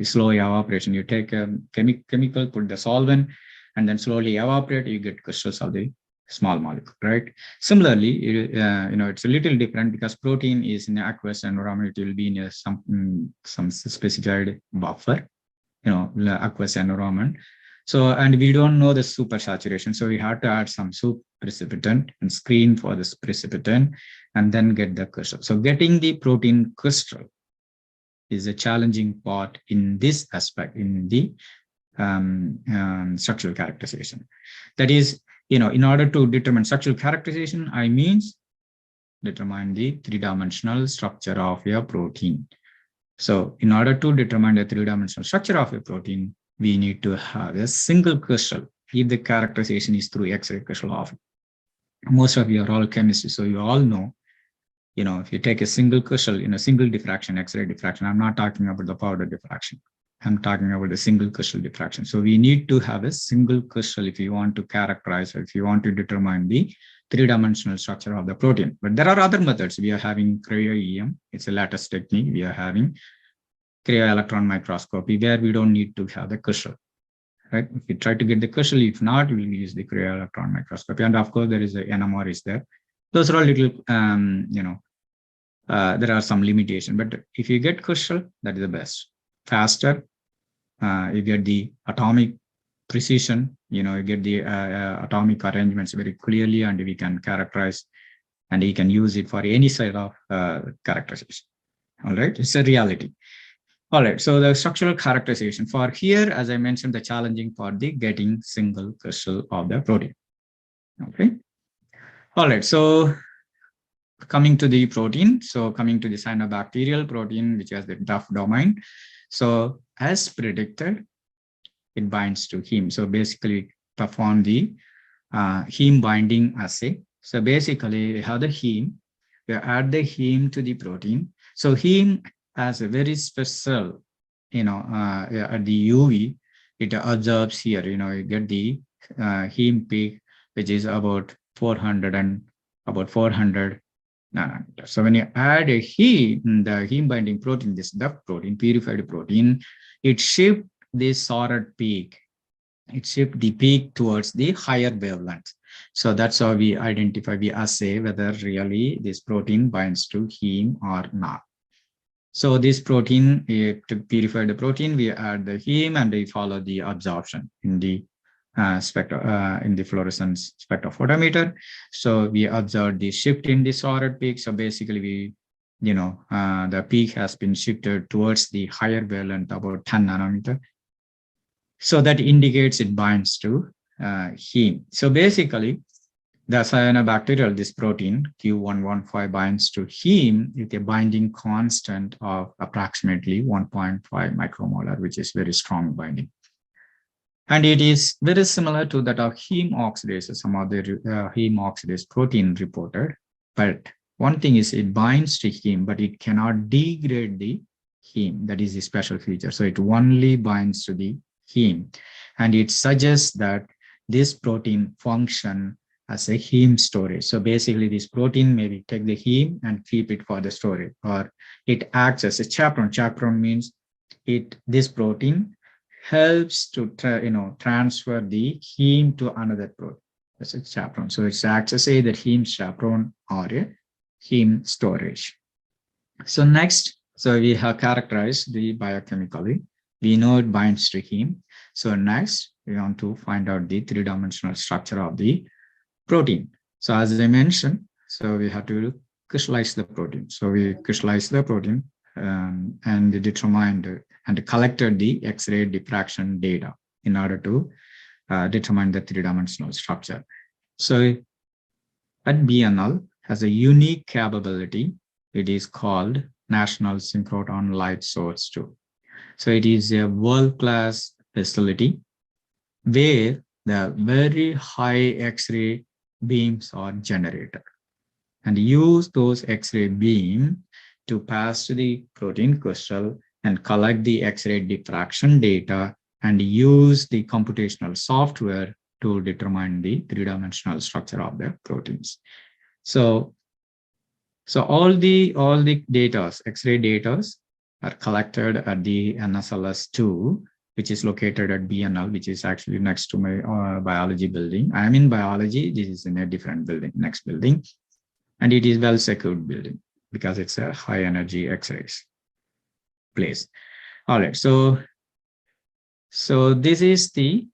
S6: slow evaporation. You take a chemical, put the solvent, and then slowly evaporate, you get crystals of the small molecule, right? Similarly, it's a little different because protein is in aqueous environment. It will be in some specified buffer, aqueous environment. So, and we don't know the supersaturation. So we have to add some soup precipitant and screen for this precipitant and then get the crystal. So getting the protein crystal is a challenging part in this aspect, in the structural characterization. That is, in order to determine structural characterization, I means determine the 3-dimensional structure of your protein. So in order to determine the 3-dimensional structure of a protein, we need to have a single crystal if the characterization is through X-ray crystallography. Most of you are all chemists, so you all know, if you take a single crystal in a single diffraction, X-ray diffraction, I'm not talking about the powder diffraction. I'm talking about the single crystal diffraction. So we need to have a single crystal if you want to characterize, or if you want to determine the 3-dimensional structure of the protein. But there are other methods. We are having cryo-EM. It's a latest technique. We are having cryo-electron microscopy, where we don't need to have the crystal, right? If we try to get the crystal, if not, we'll use the cryo-electron microscopy. And of course, there is a NMR is there. Those are all little, there are some limitation, but if you get crystal, that is the best. Faster, you get the atomic precision, you get the atomic arrangements very clearly, and we can characterize, and you can use it for any side of characterization. All right, it's a reality. All right, so the structural characterization for here, as I mentioned, the challenging part, the getting single crystal of the protein. Okay. All right, so coming to the protein, so coming to the cyanobacterial protein, which has the Duff domain. So as predicted, it binds to heme. So basically perform the heme binding assay. So basically we have the heme, we add the heme to the protein. So heme has a very special, at the UV, it absorbs here, you get the heme peak, which is about 400 nanometers. So when you add a heme, the heme binding protein, this Duff protein, purified protein, it shifts this solid peak. It shifts the peak towards the higher wavelength. So that's how we identify, we assay whether really this protein binds to heme or not. So this protein, to purify the protein, we add the heme and we follow the absorption in the in the fluorescence spectrophotometer. So we observe the shift in the solid peak. So basically we, the peak has been shifted towards the higher wavelength, about 10 nanometer. So that indicates it binds to heme. So basically the cyanobacterial, this protein Q115 binds to heme with a binding constant of approximately 1.5 micromolar, which is very strong binding. And it is very similar to that of heme oxidase, some other heme oxidase protein reported. But one thing is it binds to heme, but it cannot degrade the heme. That is the special feature. So it only binds to the heme. And it suggests that this protein function as a heme storage. So basically this protein maybe take the heme and keep it for the storage, or it acts as a chaperone. Chaperone means this protein helps to transfer the heme to another protein. That's a chaperone. So it acts as either heme chaperone or a heme storage. So next, so we have characterized the biochemically. We know it binds to heme. So next, we want to find out the three-dimensional structure of the protein. So as I mentioned, so we have to crystallize the protein. So we crystallize the protein and determined and collected the X-ray diffraction data in order to determine the three-dimensional structure. So at BNL has a unique capability. It is called National Synchrotron Light Source 2. So it is a world-class facility where the very high X-ray beams are generated, and use those X-ray beam to pass to the protein crystal and collect the X-ray diffraction data and use the computational software to determine the three-dimensional structure of the proteins. So all the data, X-ray data, are collected at the NSLS2, which is located at BNL, which is actually next to my biology building. I'm in biology. This is in a different building, next building. And it is well-secured building because it's a high-energy X-rays place. All right, so this is the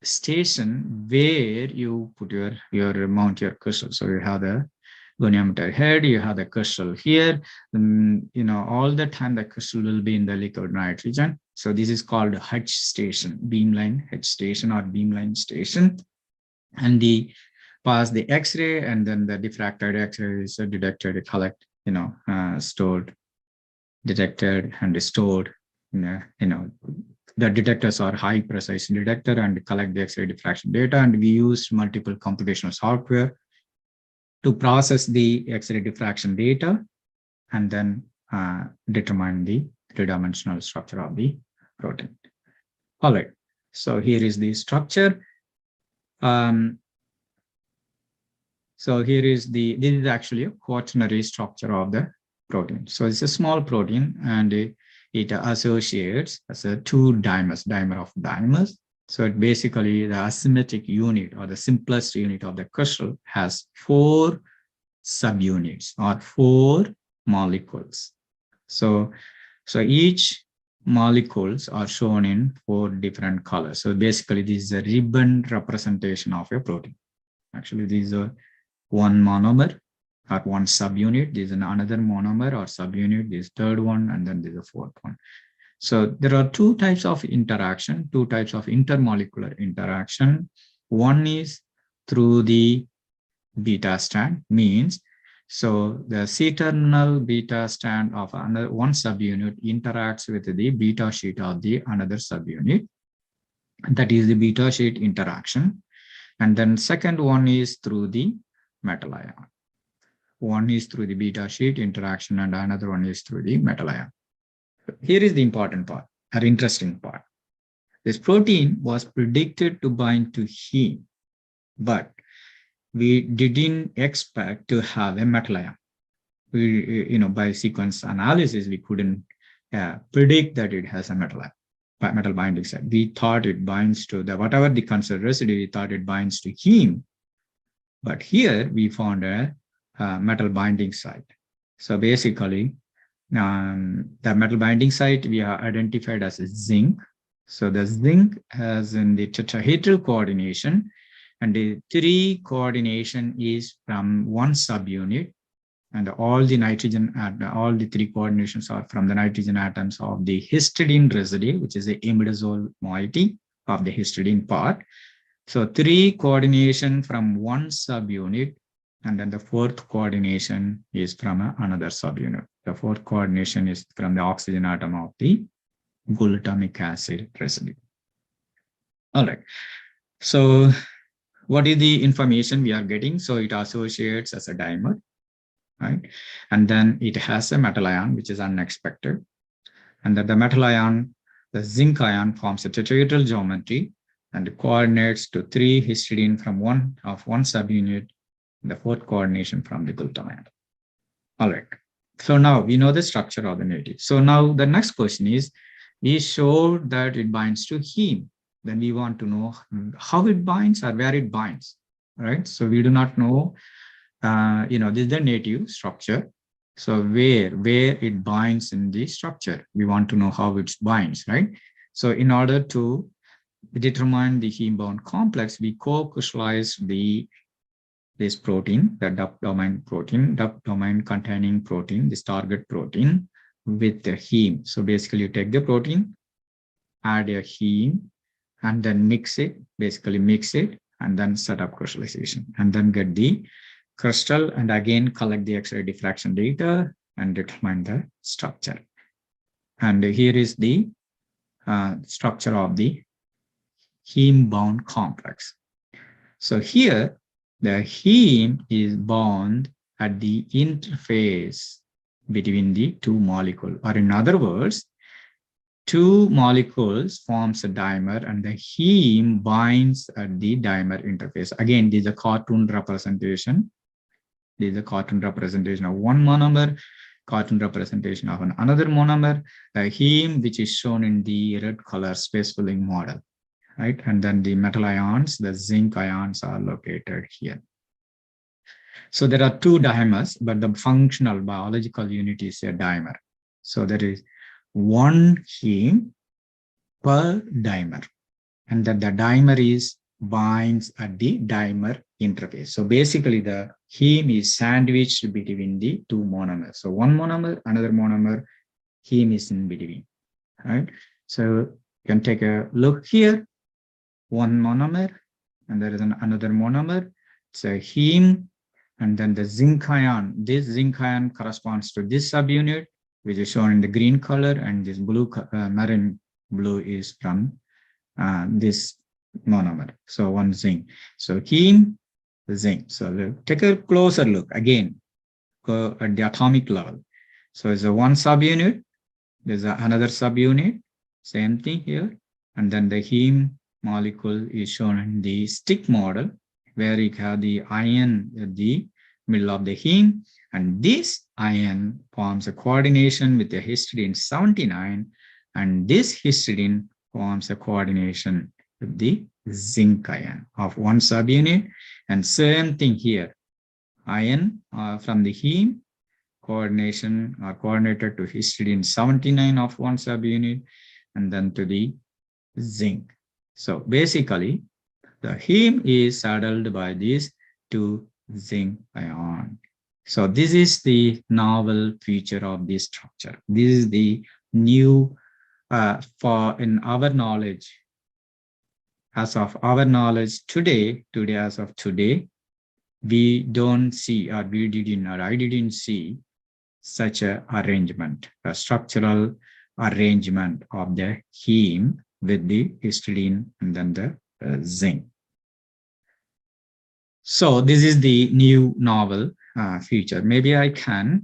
S6: station where you put your mount your crystal. So you have the goniometer head, you have the crystal here. All the time the crystal will be in the liquid nitrogen. So this is called H station, beamline H station or beamline station. And the pass the X-ray, and then the diffracted X-ray is detected, collect, stored, detected, and stored. The detectors are high precision detector and collect the X-ray diffraction data. And we use multiple computational software to process the X-ray diffraction data and then determine the three-dimensional structure of the protein. All right, so here is the structure. So here is this is actually a quaternary structure of the protein. So it's a small protein, and it associates as a two dimers, dimer of dimers. So it basically the asymmetric unit or the simplest unit of the crystal has 4 subunits or 4 molecules. So each molecules are shown in 4 different colors. So basically this is a ribbon representation of a protein. Actually, these are one monomer or one subunit. This is another monomer or subunit. This third one, and then there's a fourth one. So there are 2 types of interaction, 2 types of intermolecular interaction. One is through the beta strand, means so the C-terminal beta strand of another one subunit interacts with the beta sheet of the another subunit. That is the beta sheet interaction. And then second one is through the metal ion. One is through the beta sheet interaction, and another one is through the metal ion. Here is the important part, or interesting part. This protein was predicted to bind to heme, but we didn't expect to have a metal ion. We, by sequence analysis, we couldn't predict that it has a metal binding site. We thought it binds to whatever the conserved residue, we thought it binds to heme. But here we found a metal binding site. So basically, the metal binding site we have identified as a zinc. So the zinc has in the tetrahedral coordination, and the 3 coordination is from one subunit, and all the nitrogen, all the 3 coordinations are from the nitrogen atoms of the histidine residue, which is the imidazole moiety of the histidine part. So 3 coordination from one subunit, and then the 4th coordination is from another subunit. The 4th coordination is from the oxygen atom of the glutamic acid residue. All right. So what is the information we are getting? So it associates as a dimer, right? And then it has a metal ion, which is unexpected. And that the metal ion the zinc ion forms a tetrahedral geometry and coordinates to 3 histidine from one subunit, the 4th coordination from the glutamate. All right. So now we know the structure of the native. So now the next question is, we showed that it binds to heme. Then we want to know how it binds or where it binds, right? So we do not know, this is the native structure. So where it binds in the structure, we want to know how it binds, right? So in order to determine the heme-bound complex, we co-crystallize this protein, the duct domain containing protein, this target protein with the heme. So basically you take the protein, add a heme, and then mix it, and then set up crystallization, and then get the crystal, and again collect the X-ray diffraction data and determine the structure. And here is the structure of the heme-bound complex. So here, the heme is bound at the interface between the 2 molecules, or in other words, 2 molecules forms a dimer and the heme binds at the dimer interface. Again, this is a cartoon representation. This is a cartoon representation of one monomer, cartoon representation of another monomer, the heme, which is shown in the red color space filling model, right? And then the metal ions, the zinc ions are located here. So there are 2 dimers, but the functional biological unit is a dimer. So there is 1 heme per dimer, and that the dimer binds at the dimer interface. So basically the heme is sandwiched between the 2 monomers. So 1 monomer, another monomer, heme is in between, right? So you can take a look here, 1 monomer, and there is another monomer. It's a heme, and then the zinc ion. This zinc ion corresponds to this subunit, which is shown in the green color, and this blue, Marian blue is from this monomer. So 1 zinc. So heme, zinc. So take a closer look again, go at the atomic level. So it's a 1 subunit, there's another subunit, same thing here, and then the heme molecule is shown in the stick model, where you have the ion at the middle of the heme, and this ion forms a coordination with the histidine 79, and this histidine forms a coordination with the zinc ion of 1 subunit, and same thing here, ion from the heme coordination are coordinated to histidine 79 of 1 subunit, and then to the zinc. So basically, the heme is saddled by these 2 zinc ion. So this is the novel feature of this structure. This is the new, in our knowledge, as of our knowledge today, as of today, we don't see, or I didn't see such a arrangement, a structural arrangement of the heme with the histidine and then the zinc. So this is the new novel feature. Maybe I can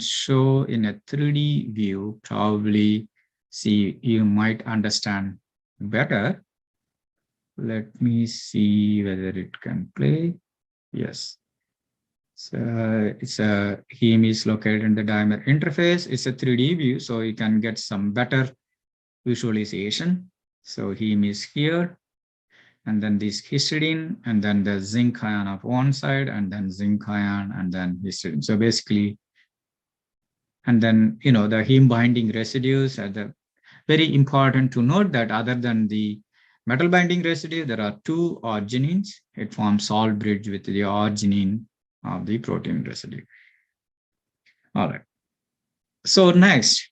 S6: show in a 3D view, probably see, you might understand better. Let me see whether it can play. Yes. So it's a heme is located in the dimer interface. It's a 3D view, so you can get some better visualization. So heme is here, and then this histidine, and then the zinc ion of one side, and then zinc ion, and then histidine. So basically, and then, the heme binding residues are very important to note that other than the metal binding residue, there are 2 arginines. It forms salt bridge with the arginine of the protein residue. All right. So next,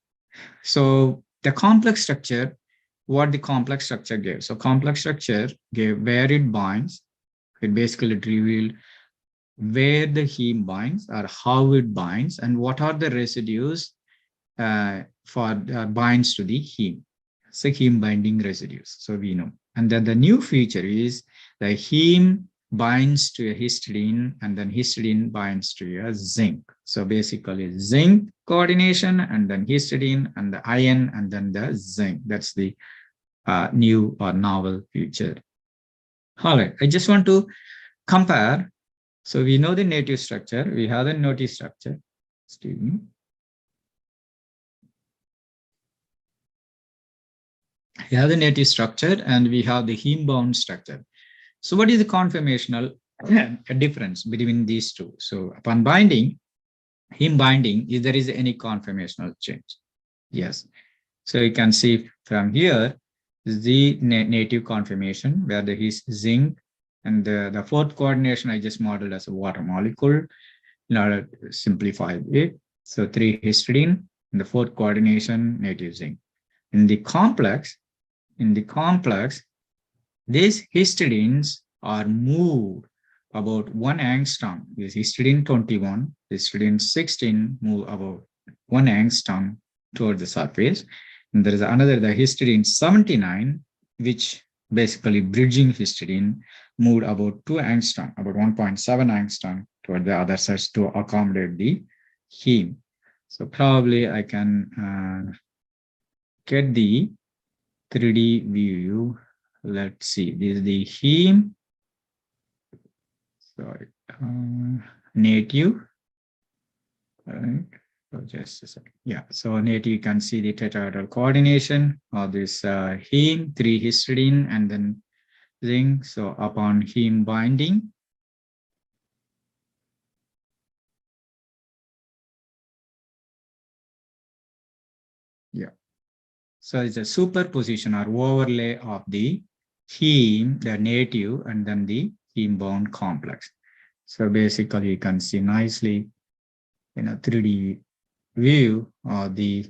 S6: so the complex structure, what the complex structure gave. So complex structure gave where it binds. It basically revealed where the heme binds or how it binds and what are the residues for binds to the heme. So heme binding residues. So we know. And then the new feature is the heme binds to a histidine, and then histidine binds to a zinc. So basically zinc coordination, and then histidine, and the iron, and then the zinc. That's the new or novel feature. All right, I just want to compare. So we know the native structure. We have the native structure. Excuse me. We have the native structure and we have the heme-bound structure. So what is the conformational difference between these two? So upon binding, heme binding, if there is any conformational change. Yes. So you can see from here is the native conformation where there is zinc, and the fourth coordination I just modeled as a water molecule in order to simplify it. So 3 histidine, and the fourth coordination native zinc. In the complex, these histidines are moved about 1 angstrom. This histidine 21, histidine 16 move about 1 angstrom toward the surface. And there is another, the histidine 79, which basically bridging histidine moved about 2 angstrom, about 1.7 angstrom toward the other side to accommodate the heme. So probably I can get the 3D view. Let's see, this is the heme. Sorry, native. All right. So just a second. Yeah, so native, you can see the tetrahedral coordination of this heme, 3 histidine, and then zinc. So upon heme binding, yeah. So it's a superposition or overlay of the heme, the native, and then the heme-bound complex. So basically, you can see nicely in a 3D view the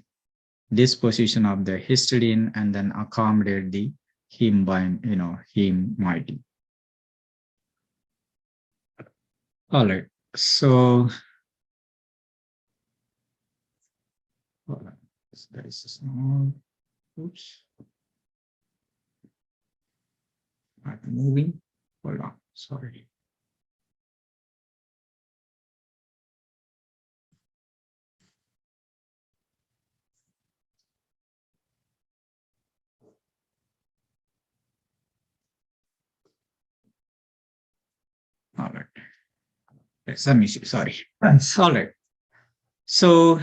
S6: disposition of the histidine, and then accommodate the heme bind, heme moiety. All right. So there is a small. Oops. Not moving. Hold on. Sorry. All right. There's some issue. Sorry. All right. So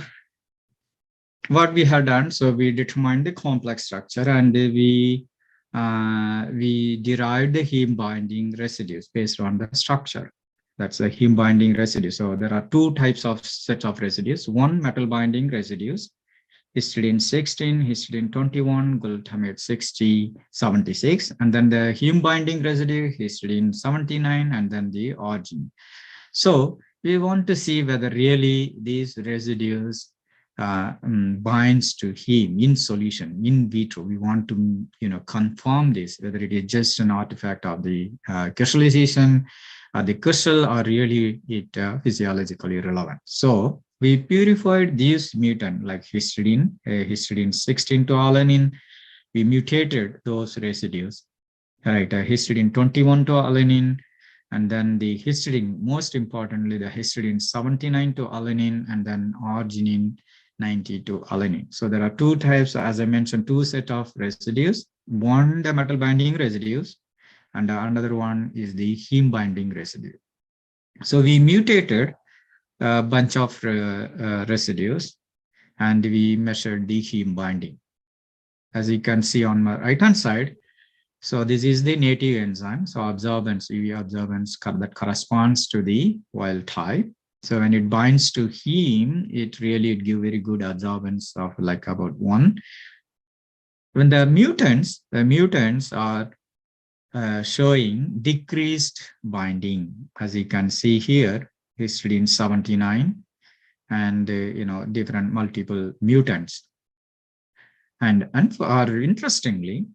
S6: what we have done, so we determined the complex structure, and we derived the heme binding residues based on the structure. That's the heme binding residue. So there are 2 types of set of residues. One, metal binding residues, histidine 16, histidine 21, glutamate 76, and then the heme binding residue, histidine 79, and then the arginine. So we want to see whether really these residues binds to heme in solution in vitro. We want to confirm this, whether it is just an artifact of the crystallization the crystal, or really it physiologically relevant. So we purified these mutant like histidine 16 to alanine. We mutated those residues, right? Histidine 21 to alanine, and then the histidine, most importantly, the histidine 79 to alanine, and then arginine 90 to alanine. So there are 2 types, as I mentioned, 2 set of residues. One, the metal binding residues, and another one is the heme binding residue. So we mutated a bunch of residues, and we measured the heme binding. As you can see on my right-hand side, so this is the native enzyme. So absorbance, UV absorbance that corresponds to the wild type. So when it binds to heme, it really gives very good absorbance of like about 1. When the mutants are showing decreased binding, as you can see here, histidine 79, and different multiple mutants. And interestingly,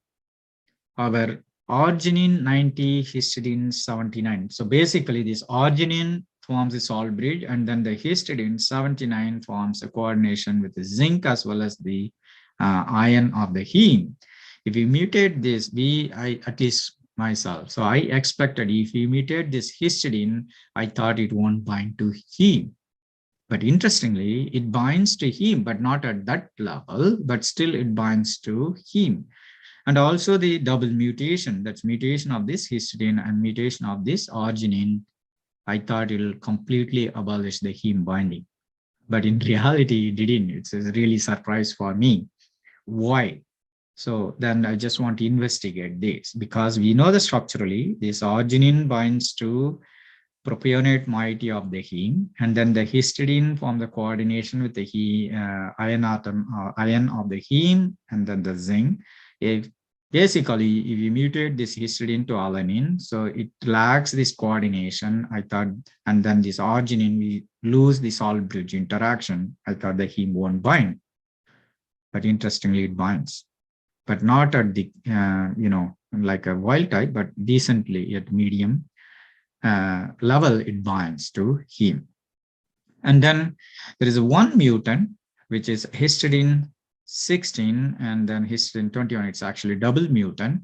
S6: our arginine 90, histidine 79. So basically, this arginine forms a salt bridge, and then the histidine 79 forms a coordination with the zinc as well as the iron of the heme. If we mutate this, at least myself. So I expected if you mutate this histidine, I thought it won't bind to heme. But interestingly, it binds to heme, but not at that level, but still it binds to heme. And also the double mutation, that's mutation of this histidine and mutation of this arginine, I thought it will completely abolish the heme binding. But in reality, it didn't. It's a really surprise for me. Why? So then I just want to investigate this, because we know that structurally this arginine binds to propionate moiety of the heme, and then the histidine form the coordination with the ion atom ion of the heme, and then the zinc. Basically, if you mutate this histidine to alanine, so it lacks this coordination, I thought, and then this arginine, we lose the salt bridge interaction. I thought the heme won't bind, but interestingly, it binds, but not at the, like a wild type, but decently at medium level, it binds to heme. And then there is one mutant, which is histidine 16 and then histidine 21. It's actually double mutant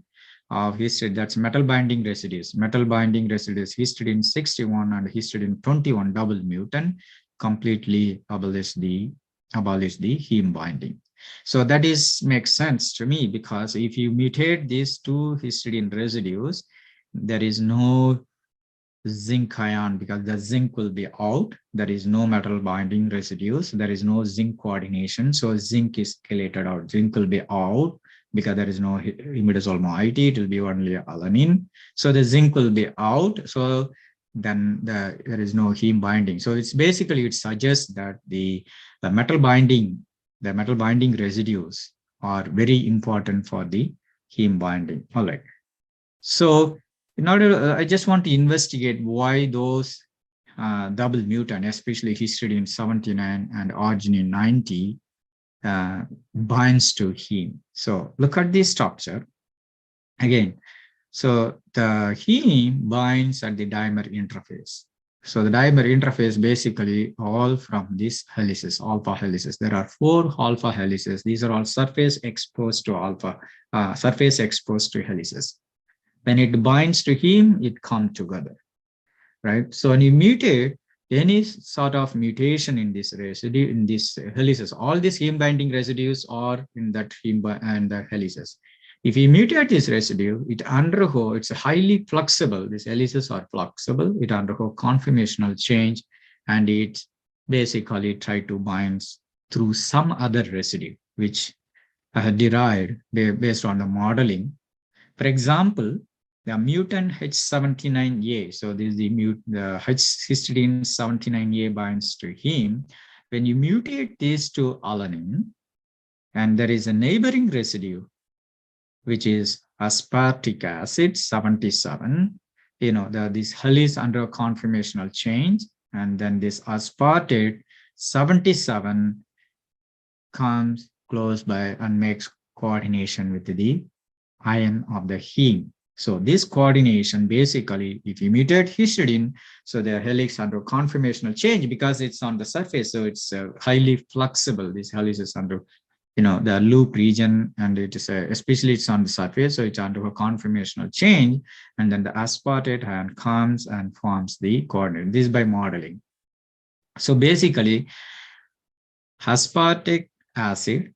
S6: of histidine. That's metal binding residues. Metal binding residues, histidine 61 and histidine 21 double mutant completely abolish the heme binding. So that makes sense to me, because if you mutate these two histidine residues, there is no zinc ion, because the zinc will be out. There is no metal binding residues. There is no zinc coordination. So zinc is chelated out. Zinc will be out because there is no imidazole moiety. It will be only alanine. So the zinc will be out. So then there is no heme binding. So it's basically, it suggests that the metal binding residues are very important for the heme binding. All right. So in order, I just want to investigate why those double mutant, especially histidine 79 and arginine 90, binds to heme. So look at this structure again. So the heme binds at the dimer interface. So the dimer interface basically all from these helices, alpha helices. There are 4 alpha helices. These are all surface exposed to helices. When it binds to heme, it comes together, right? So when you mutate, any sort of mutation in this residue, in these helices, all these heme binding residues are in that heme and the helices. If you mutate this residue, it's highly flexible. These helices are flexible. It undergoes conformational change, and it basically try to bind through some other residue, which I had derived based on the modeling. For example, the mutant H79A, so this is the histidine 79A binds to heme. When you mutate this to alanine, and there is a neighboring residue, which is aspartic acid 77, this helice under conformational change, and then this aspartate 77 comes close by and makes coordination with the ion of the heme. So this coordination, basically, if you mutate histidine, so the helix under conformational change, because it's on the surface, so it's highly flexible. This helix is under, the loop region, and it is especially it's on the surface, so it's under a conformational change, and then the aspartate ion comes and forms the coordinate. This is by modeling. So basically, aspartic acid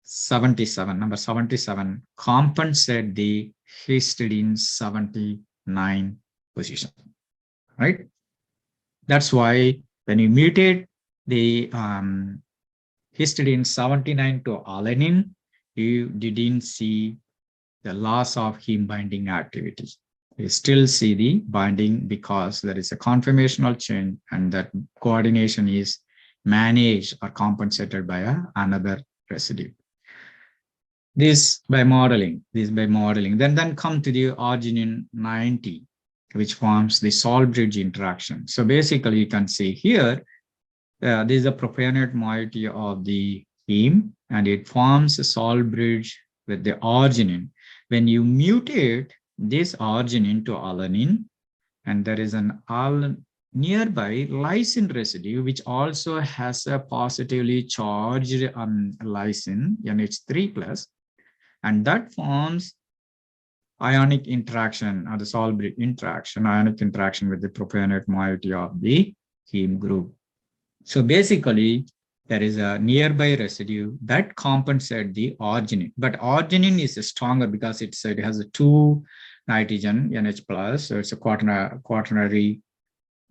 S6: 77, number 77, compensate the histidine 79 position, right? That's why when you mutate the histidine 79 to alanine, you didn't see the loss of heme binding activity. You still see the binding because there is a conformational change, and that coordination is managed or compensated by another residue. This by modeling. Then come to the arginine 90, which forms the salt bridge interaction. So basically, you can see here, this is a propionate moiety of the heme, and it forms a salt bridge with the arginine. When you mutate this arginine to alanine, and there is an nearby lysine residue, which also has a positively charged lysine, NH3+, and that forms ionic interaction or the salt bridge interaction, ionic interaction with the propionate moiety of the heme group. So basically, there is a nearby residue that compensates the arginine, but arginine is stronger because it has a 2 nitrogen NH plus, so it's a quaternary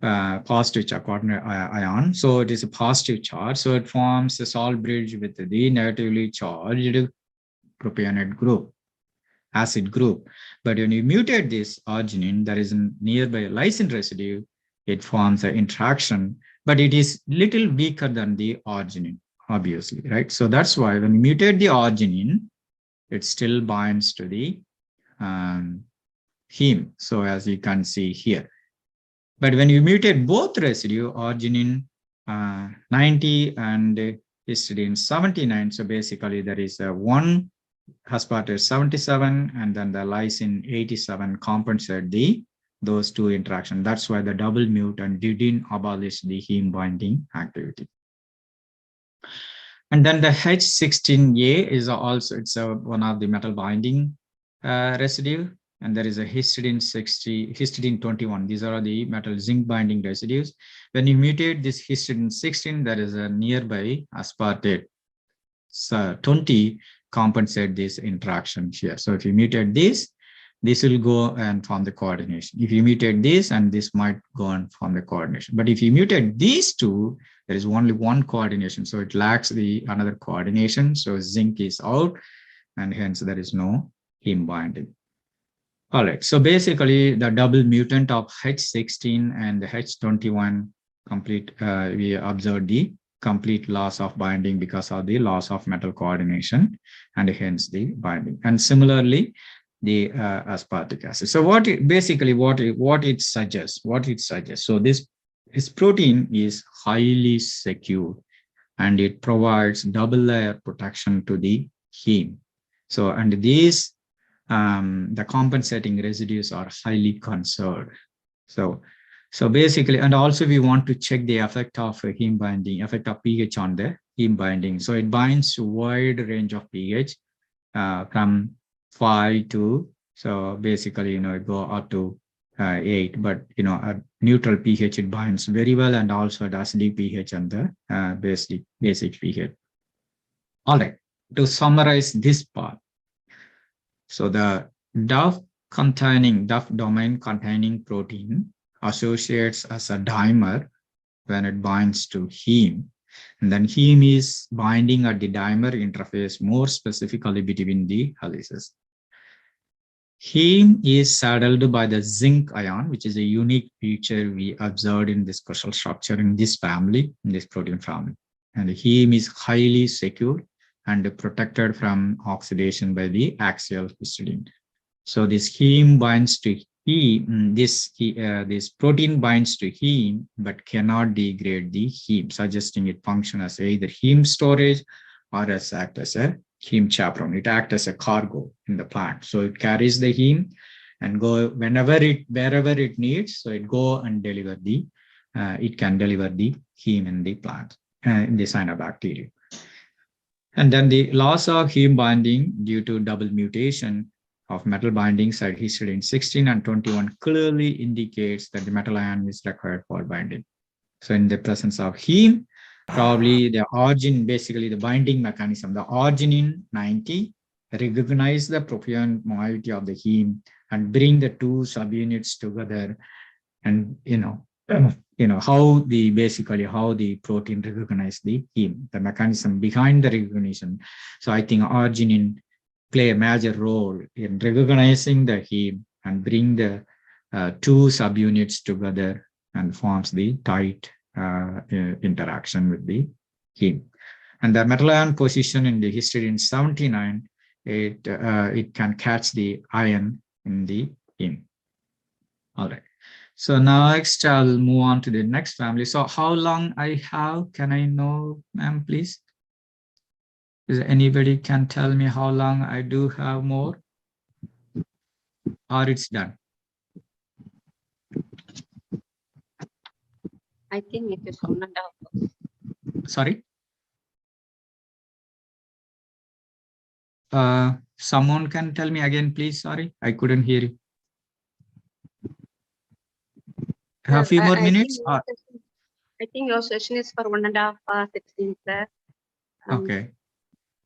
S6: positive charge, quaternary ion. So it is a positive charge. So it forms a salt bridge with the negatively charged propionate group, acid group. But when you mutate this arginine, there is a nearby lysine residue, it forms an interaction, but it is little weaker than the arginine, obviously, right? So that's why when you mutate the arginine, it still binds to the heme. So as you can see here. But when you mutate both residue, arginine 90 and histidine 79, so basically there is a 1 aspartate 77 and then the lysine 87 compensate those two interactions. That's why the double mutant didn't abolish the heme binding activity. And then the H16A is also, it's one of the metal binding residue. And there is a histidine 60, histidine 21. These are the metal zinc binding residues. When you mutate this histidine 16, there is a nearby aspartate 20 compensate this interaction here. So if you mutate this will go and form the coordination. If you mutate this, and this might go and form the coordination. But if you mutate these two, there is only one coordination. So it lacks another coordination. So zinc is out, and hence there is no heme binding. All right. So basically, the double mutant of H16 and the H21 complete, we observed the complete loss of binding because of the loss of metal coordination, and hence the binding. And similarly, the aspartic acid. So what it suggests. So this protein is highly secure, and it provides double layer protection to the heme. So, and these the compensating residues are highly conserved. So basically, and also we want to check the effect of heme binding, effect of pH on the heme binding. So it binds to wide range of pH from 5 to, so basically, it go up to 8, but at neutral pH it binds very well, and also at acidic pH and the basic pH. All right, to summarize this part, so the DUF domain containing protein associates as a dimer when it binds to heme, and then heme is binding at the dimer interface, more specifically between the helices. Heme is saddled by the zinc ion, which is a unique feature we observed in this crystal structure in this family, in this protein family. And the heme is highly secure and protected from oxidation by the axial histidine. So this heme binds to heme, this protein binds to heme, but cannot degrade the heme, suggesting it functions as either heme storage or as act as a heme chaperone. It acts as a cargo in the plant. So it carries the heme and go wherever it needs. So it go and deliver it can deliver the heme in the plant, in the cyanobacteria. And then the loss of heme binding due to double mutation of metal bindings at histidine 16 and 21 clearly indicates that the metal ion is required for binding. So in the presence of heme, probably the arginine, basically the binding mechanism, the arginine 90 recognize the propionate moiety of the heme and bring the two subunits together, and how the protein recognize the heme, the mechanism behind the recognition. So I think arginine play a major role in recognizing the heme and bring the two subunits together and forms the tight interaction with the heme. And the metal ion position in the histidine 79, it can catch the ion in the heme. All right. So next I'll move on to the next family. So how long I have, can I know, ma'am, please? Is anybody can tell me how long I do have more, or it's done?
S7: I think it is 1.5 hours.
S6: Sorry? Someone can tell me again, please? Sorry, I couldn't hear you. A few more minutes?
S7: I think your session is for 1.5 hours, 16, sir.
S6: Okay.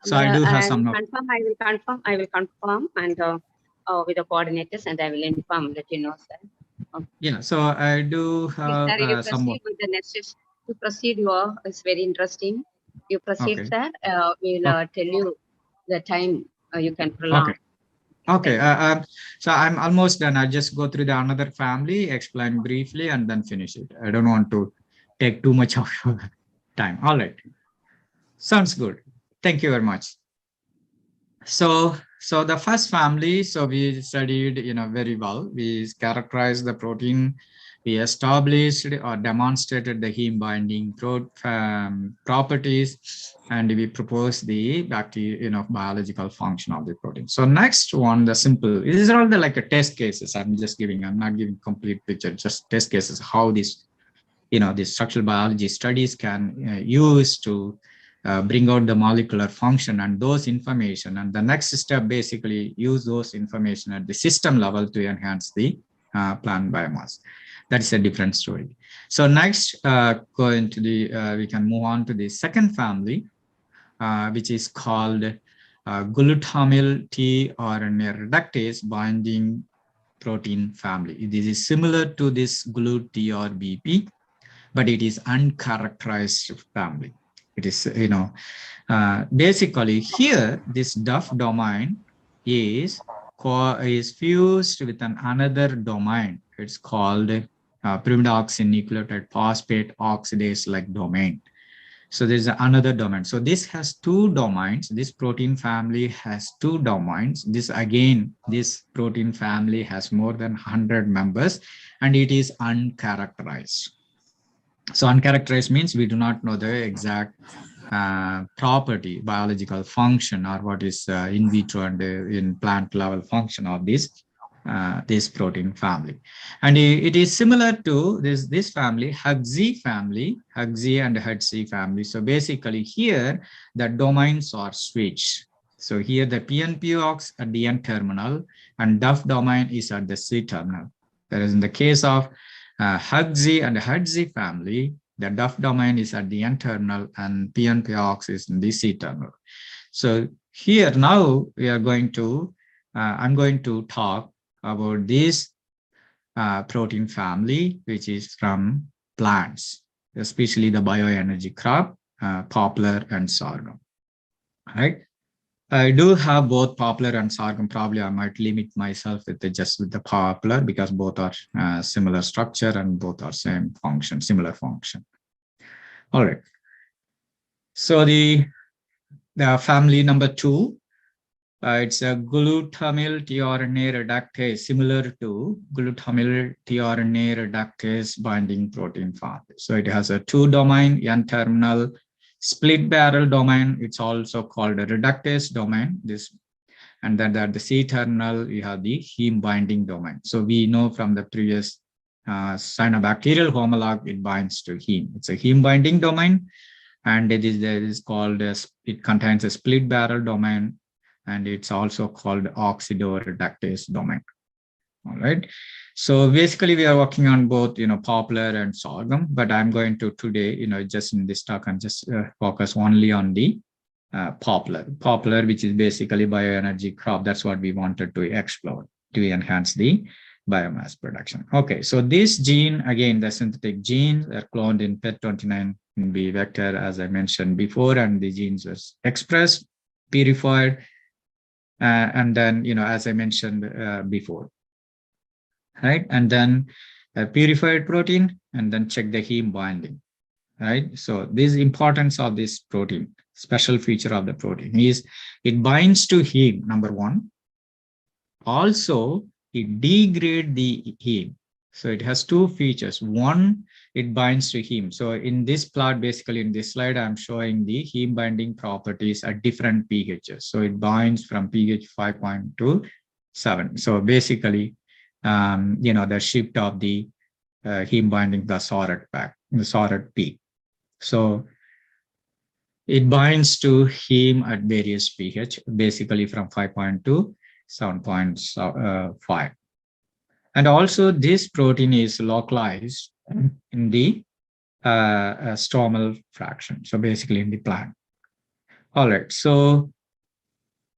S6: So I do have some notes.
S7: I will confirm and with the coordinators, and I will inform, let you know, sir.
S6: Yeah, so I do have
S7: You
S6: some more.
S7: proceed with the next session. To proceed, it's very interesting. You proceed,
S6: Okay.
S7: sir. We'll tell you the time you can prolong.
S6: Okay. Okay. So I'm almost done. I'll just go through the another family, explain briefly, and then finish it. I don't want to take too much of your time. All right. Sounds good. Thank you very much. So the first family, so we studied, very well. We characterized the protein. We established or demonstrated the heme binding properties, and we proposed the biological function of the protein. So next one, the simple. These are all the like a test cases. I'm not giving complete picture, just test cases. How this, these structural biology studies can use to bring out the molecular function and those information. And the next step basically use those information at the system level to enhance the plant biomass. That is a different story. So next, we can move on to the second family, which is called glutamyl tRNA reductase binding protein family. This is similar to this GLUT-TRBP, but it is uncharacterized family. It is, basically here, this DUF domain is fused with another domain. It's called pyrimidine nucleotide phosphate oxidase-like domain. So there's another domain. So this has two domains. This protein family has two domains. This protein family has more than 100 members, and it is uncharacterized. So uncharacterized means we do not know the exact property, biological function, or what is in vitro and in plant level function of this protein family. And it is similar to this family, Hugzy and Hugzy family. So basically here the domains are switched. So here the PNPOX at the N terminal and DUF domain is at the C terminal. Whereas in the case of Hugzy and Hugzy family, the DUF domain is at the N terminal and PNPOX is in the C terminal. So here now we are going to, I'm going to talk about this protein family, which is from plants, especially the bioenergy crop, poplar and sorghum. All right. I do have both poplar and sorghum. Probably I might limit myself with the poplar because both are similar structure and both are same function, similar function. All right. So the family number 2, it's a glutamyl tRNA reductase, similar to glutamyl tRNA reductase binding protein family. So it has a 2 domain, N terminal, split barrel domain. It's also called a reductase domain. And then at the C terminal, you have the heme binding domain. So we know from the previous cyanobacterial homologue, it binds to heme. It's a heme binding domain, and it is called it contains a split barrel domain, and it's also called oxidoreductase domain. All right. So basically, we are working on both, poplar and sorghum, but I'm going to today, just in this talk, and just focus only on the poplar, which is basically bioenergy crop. That's what we wanted to explore to enhance the biomass production. Okay, so this gene, again, the synthetic genes are cloned in PET29B vector, as I mentioned before, and the genes were expressed, purified, and then, as I mentioned before, right? And then a purified protein, and then check the heme binding, right? So this importance of this protein, special feature of the protein is it binds to heme, number 1. Also, it degrades the heme. So it has 2 features. 1, it binds to heme. So in this plot, basically in this slide, I'm showing the heme binding properties at different pHs. So it binds from pH 5.2 to 7. So basically, the shift of the heme binding, the sorted peak. So it binds to heme at various pH, basically from 5.2 to 7.5. And also this protein is localized in the stromal fraction, so basically in the plant. All right, so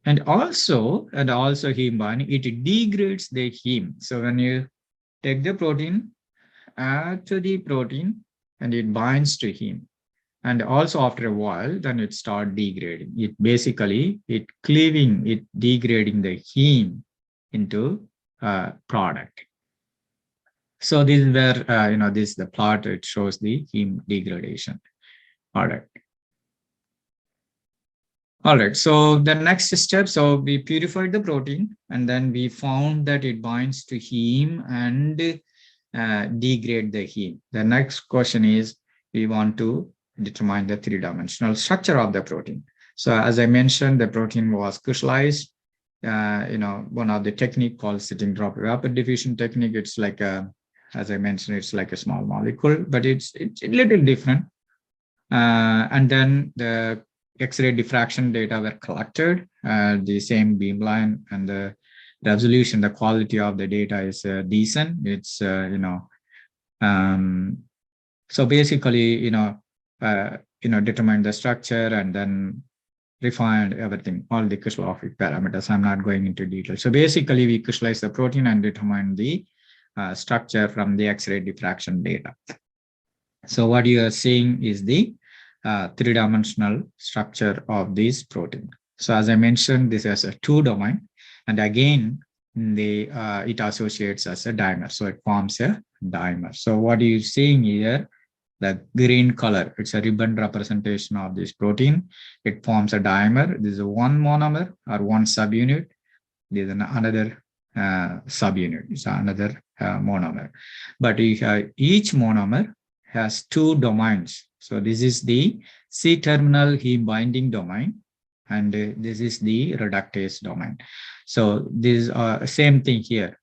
S6: and also heme binding, it degrades the heme. So when you take the protein, add to the protein, and it binds to heme. And also after a while, then it starts degrading. It basically, it degrading the heme into product. So this is where, this is the plot, it shows the heme degradation. All right. All right, so the next step, so we purified the protein and then we found that it binds to heme and degrade the heme. The next question is, we want to determine the three-dimensional structure of the protein. So as I mentioned, the protein was crystallized. One of the technique called sitting drop vapor diffusion technique. It's like as I mentioned, it's like a small molecule, but it's a little different. And then the X-ray diffraction data were collected, the same beamline, and the resolution, the quality of the data is decent. It's, so basically, determine the structure and then refined everything, all the crystallographic parameters. I'm not going into detail. So basically, we crystallize the protein and determine the structure from the X-ray diffraction data. So what you are seeing is the three-dimensional structure of this protein. So as I mentioned, this is a two-domain, and again, it associates as a dimer. So it forms a dimer. So what you're seeing here, the green color, it's a ribbon representation of this protein. It forms a dimer. This is one monomer or one subunit. This is another subunit. It's another monomer. But each monomer has two domains. So this is the C-terminal heme binding domain, and this is the reductase domain. So this is same thing here,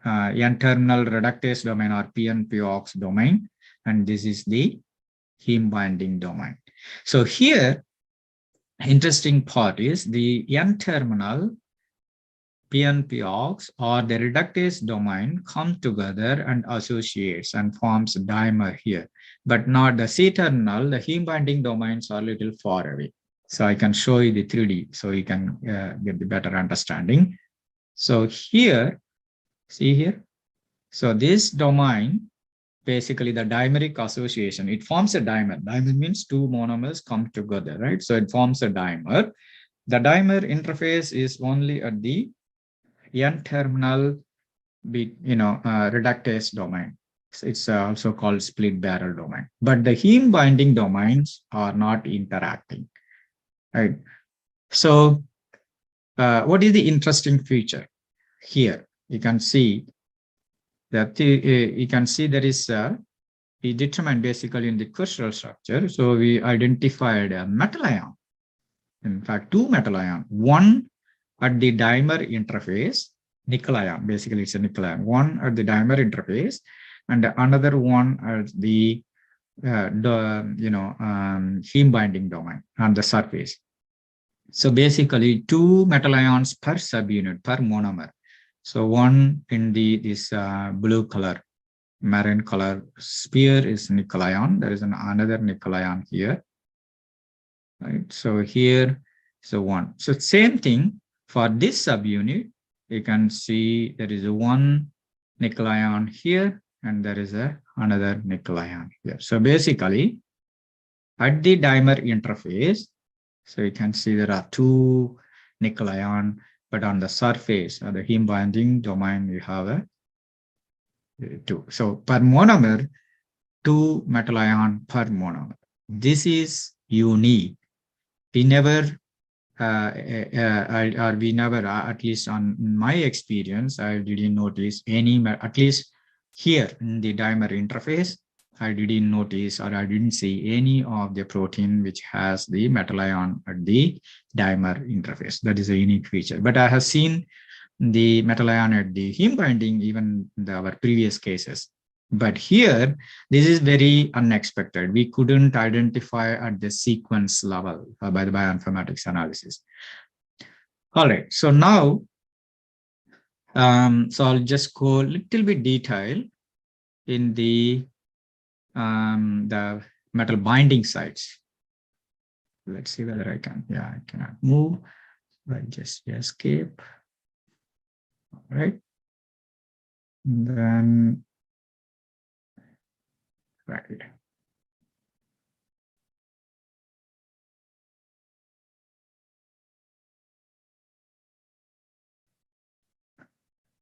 S6: N-terminal reductase domain or PN-POX domain, and this is the heme binding domain. So here, interesting part is the N-terminal PN-POX or the reductase domain come together and associates and forms a dimer here, but not the C-terminal. The heme binding domains are a little far away. So I can show you the 3D so you can get the better understanding. So here, see here. So this domain, basically the dimeric association, it forms a dimer. Dimer means two monomers come together, right? So it forms a dimer. The dimer interface is only at the N-terminal, reductase domain. It's also called split barrel domain. But the heme binding domains are not interacting, right? So what is the interesting feature here? You can see that there is we determined basically in the crystal structure. So we identified a metal ion. In fact, two metal ion. One at the dimer interface, nickel ion, basically it's a nickel ion. One at the dimer interface, and another one at the heme binding domain on the surface. So basically, two metal ions per subunit, per monomer. So one in this blue color, Marian color sphere is nickel ion. There is another nickel ion here, right? So here, so one. So same thing. For this subunit, you can see there is one nickel ion here, and there is another nickel ion here. So basically, at the dimer interface, so you can see there are two nickel ion, but on the surface of the heme binding domain, we have two. So per monomer, two metal ion per monomer. This is unique. We never at least on my experience, I didn't notice any, at least here in the dimer interface, I didn't notice or I didn't see any of the protein which has the metal ion at the dimer interface. That is a unique feature. But I have seen the metal ion at the heme binding, even in our previous cases. But here, this is very unexpected. We couldn't identify at the sequence level by the bioinformatics analysis. All right, so now, so I'll just go a little bit detail in the metal binding sites. Let's see whether I can. Yeah, I cannot move. Right, just escape. All right. And then, right.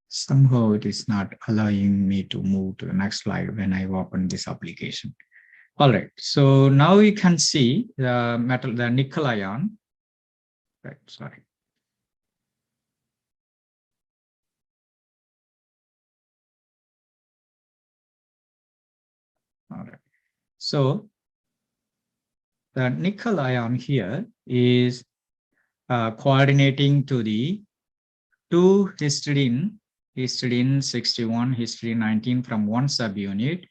S6: Somehow it is not allowing me to move to the next slide when I open this application. All right, so now you can see the metal, the nickel ion. Right, sorry. All right, so the nickel ion here is coordinating to the two histidine 61, histidine 19 from one subunit,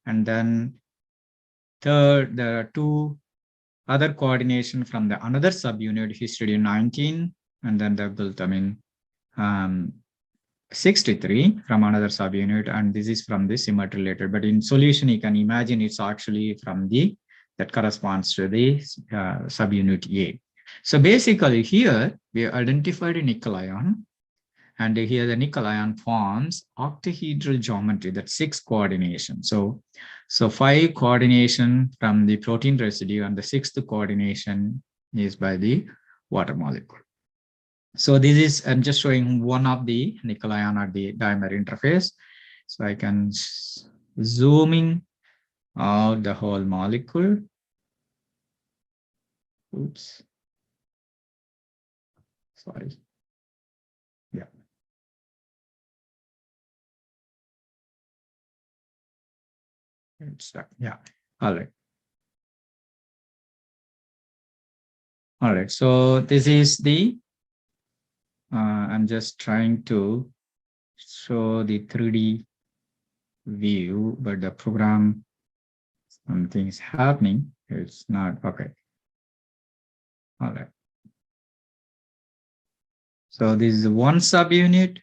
S6: and then third, there are two other coordination from the another subunit, histidine 19, and then the glutamine 63 from another subunit, and this is from the symmetry related. But in solution, you can imagine it's actually from the that corresponds to the subunit A. So basically here we identified a nickel ion, and here the nickel ion forms octahedral geometry, that's 6 coordination. So 5 coordination from the protein residue, and the 6th coordination is by the water molecule. So this is, I'm just showing one of the nickel ion at the dimer interface. So I can zooming out the whole molecule. Oops. Sorry. Yeah. It's yeah. All right. All right. So this is the I'm just trying to show the 3D view, but the program, something is happening. It's not okay. All right. So this is one subunit.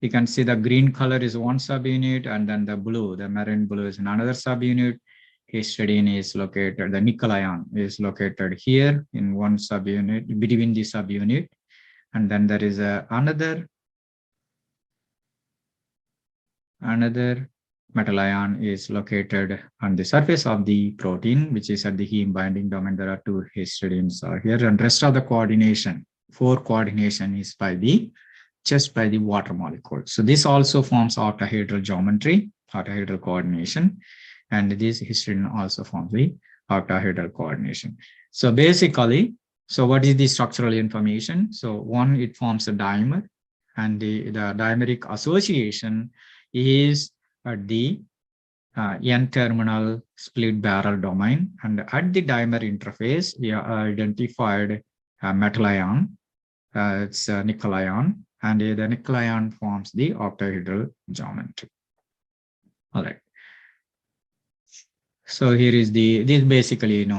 S6: You can see the green color is one subunit, and then the blue, the marine blue, is another subunit. Histidine is located, the nickel ion is located here in one subunit, between the subunit. And then there is another metal ion is located on the surface of the protein, which is at the heme binding domain. There are 2 histidines here, and rest of the coordination, 4 coordination is by the just by the water molecule. So this also forms octahedral geometry, octahedral coordination, and this histidine also forms the octahedral coordination. So basically, so what is the structural information? So one, it forms a dimer, and the dimeric association is at the N-terminal split barrel domain, and at the dimer interface, we identified a metal ion, it's a nickel ion, and the nickel ion forms the octahedral geometry. All right. So here is this basically,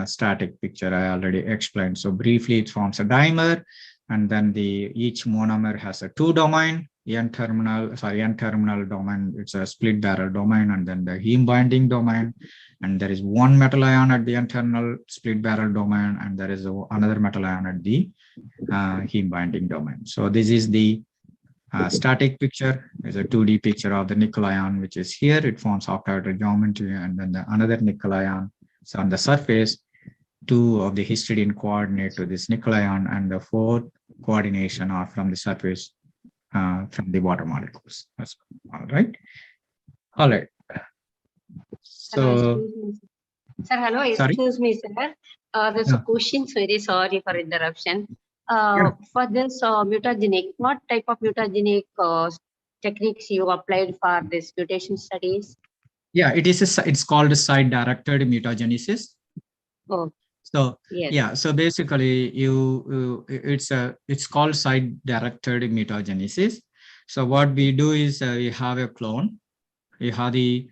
S6: static picture I already explained. So briefly, it forms a dimer, and then each monomer has a 2 domain, N-terminal domain, it's a split barrel domain, and then the heme binding domain, and there is one metal ion at the N-terminal split barrel domain, and there is another metal ion at the heme binding domain. So this is the static picture. Is a 2D picture of the nickel ion, which is here. It forms octahedral geometry, and then another nickel ion is on the surface. 2 of the histidine coordinate to this nickel ion, and the 4th coordination are from the surface from the water molecules. That's all right. All right. So,
S7: sir, hello. Excuse me, sir. There's a question. Very sorry for interruption. For this mutagenic, what type of mutagenic techniques you applied for this mutation studies?
S6: Yeah, it's called site-directed mutagenesis.
S7: Oh.
S6: So
S7: yes.
S6: Yeah, so basically it's called site-directed mutagenesis. So what we do is we have a clone. You have the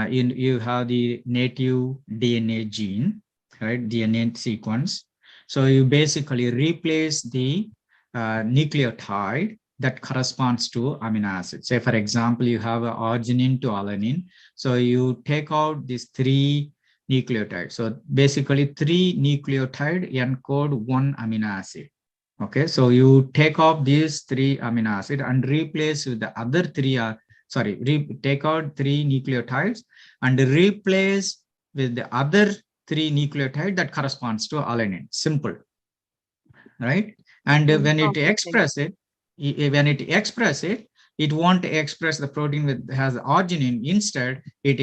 S6: you have the native DNA gene, right? DNA sequence. So you basically replace the nucleotide that corresponds to amino acid. Say, for example, you have a arginine to alanine. So you take out these 3 nucleotides. So basically 3 nucleotide encode 1 amino acid. Okay, so you take off these 3 amino acid and replace with the other 3 take out 3 nucleotides and replace with the other 3 nucleotide that corresponds to alanine. Simple, right? And when it express it, it won't express the protein with has arginine. Instead, it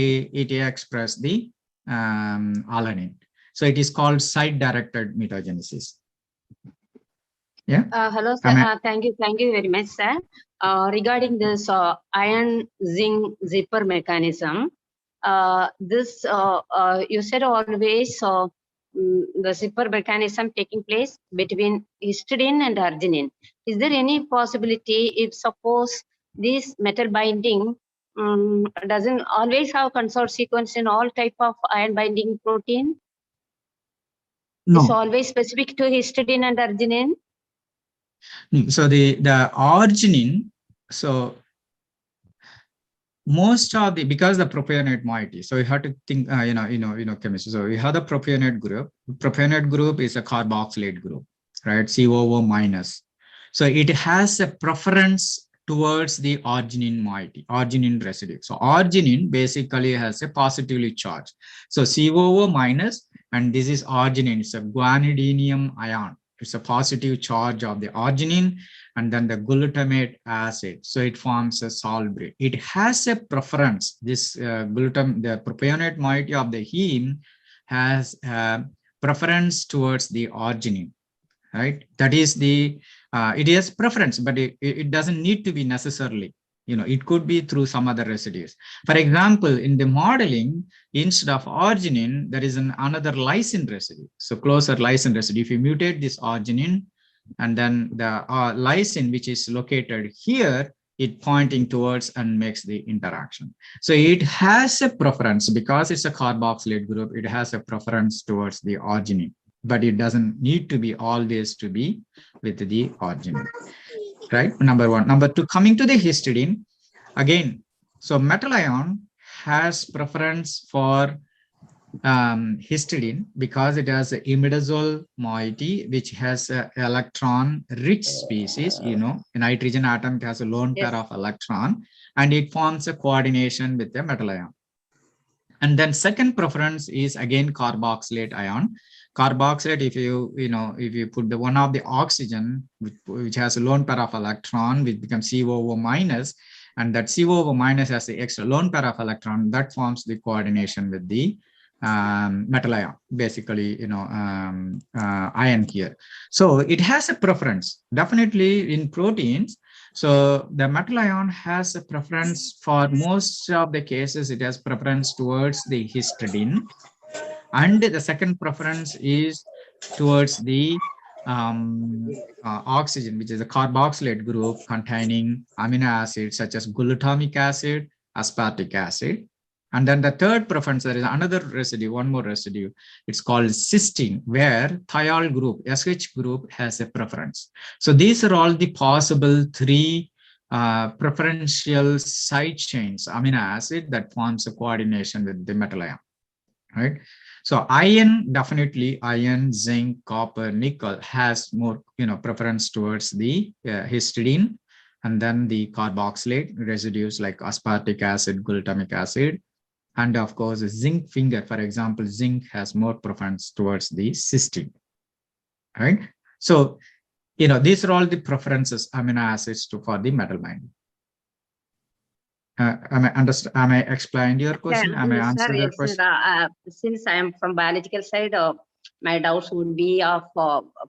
S6: express the alanine. So it is called site-directed mutagenesis. Yeah.
S7: Hello, sir. Thank you very much, sir. Regarding this iron zinc zipper mechanism, this you said always the zipper mechanism taking place between histidine and arginine. Is there any possibility if suppose this metal binding doesn't always have consort sequence in all type of iron binding protein?
S6: No.
S7: It's always specific to histidine and arginine.
S6: So the arginine, so most of the, because the propionate moiety, so you have to think, chemistry. So you have the propionate group. Propionate group is a carboxylate group, right? COO minus. So it has a preference towards the arginine moiety, arginine residue. So arginine basically has a positively charged. So COO minus, and this is arginine. It's a guanidinium ion. It's a positive charge of the arginine, and then the glutamate acid. So it forms a salt bridge. It has a preference. This the propionate moiety of the heme has a preference towards the arginine, right? That is the, it has preference, but it doesn't need to be necessarily. It could be through some other residues. For example, in the modeling, instead of arginine, there is another lysine residue. So closer lysine residue. If you mutate this arginine, and then the lysine, which is located here, it pointing towards and makes the interaction. So it has a preference because it's a carboxylate group. It has a preference towards the arginine, but it doesn't need to be always to be with the arginine. Right, number 1. Number 2, coming to the histidine, again, so metal ion has preference for histidine because it has an imidazole moiety, which has an electron-rich species. A nitrogen atom, it has a lone pair of electron, and it forms a coordination with the metal ion. And then second preference is again carboxylate ion. Carboxylate, if you put the one of the oxygen, which has a lone pair of electron, which becomes COO minus, and that COO minus has the extra lone pair of electron, that forms the coordination with the metal ion, basically, ion here. So it has a preference, definitely in proteins. So the metal ion has a preference for most of the cases. It has preference towards the histidine. And the second preference is towards the oxygen, which is a carboxylate group containing amino acids such as glutamic acid, aspartic acid. And then the third preference, there is another residue, one more residue. It's called cysteine, where thiol group, SH group, has a preference. So these are all the possible 3 preferential side chains, amino acid, that forms a coordination with the metal ion, right? So iron, definitely iron, zinc, copper, nickel has more, preference towards the histidine, and then the carboxylate residues like aspartic acid, glutamic acid, and of course zinc finger, for example, zinc has more preference towards the cysteine, right? So, these are all the preferences, amino acids for the metal binding. Am I explained your question? Am I answered your question?
S7: Since I am from biological side, my doubts would be of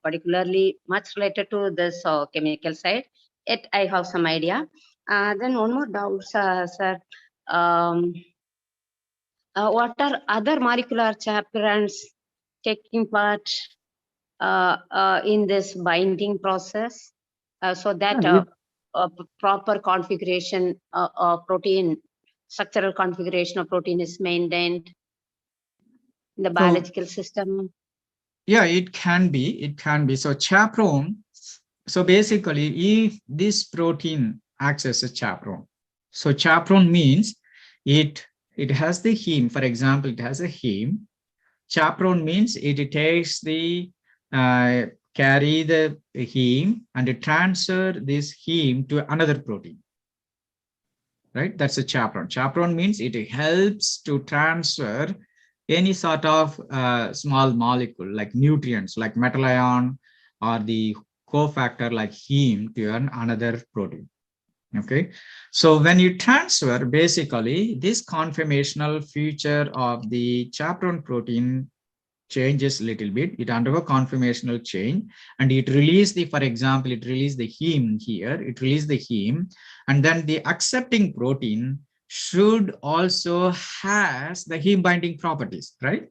S7: particularly much related to this chemical side. Yet I have some idea. Then one more doubt, sir. What are other molecular chaperones taking part in this binding process, so that proper configuration of protein structural configuration of protein is maintained in the
S6: So-
S7: biological system?
S6: Yeah, it can be. So chaperone, so basically if this protein acts as a chaperone, so chaperone means it has the heme, for example, it has a heme. Chaperone means it takes the carry the heme and it transfer this heme to another protein, right? That's a chaperone. Chaperone means it helps to transfer any sort of small molecule like nutrients, like metal ion or the cofactor like heme to another protein. Okay, so when you transfer, basically this conformational feature of the chaperone protein changes a little bit. It undergo conformational change and it release the, for example, it release the heme here, it release the heme, and then the accepting protein should also has the heme binding properties, right?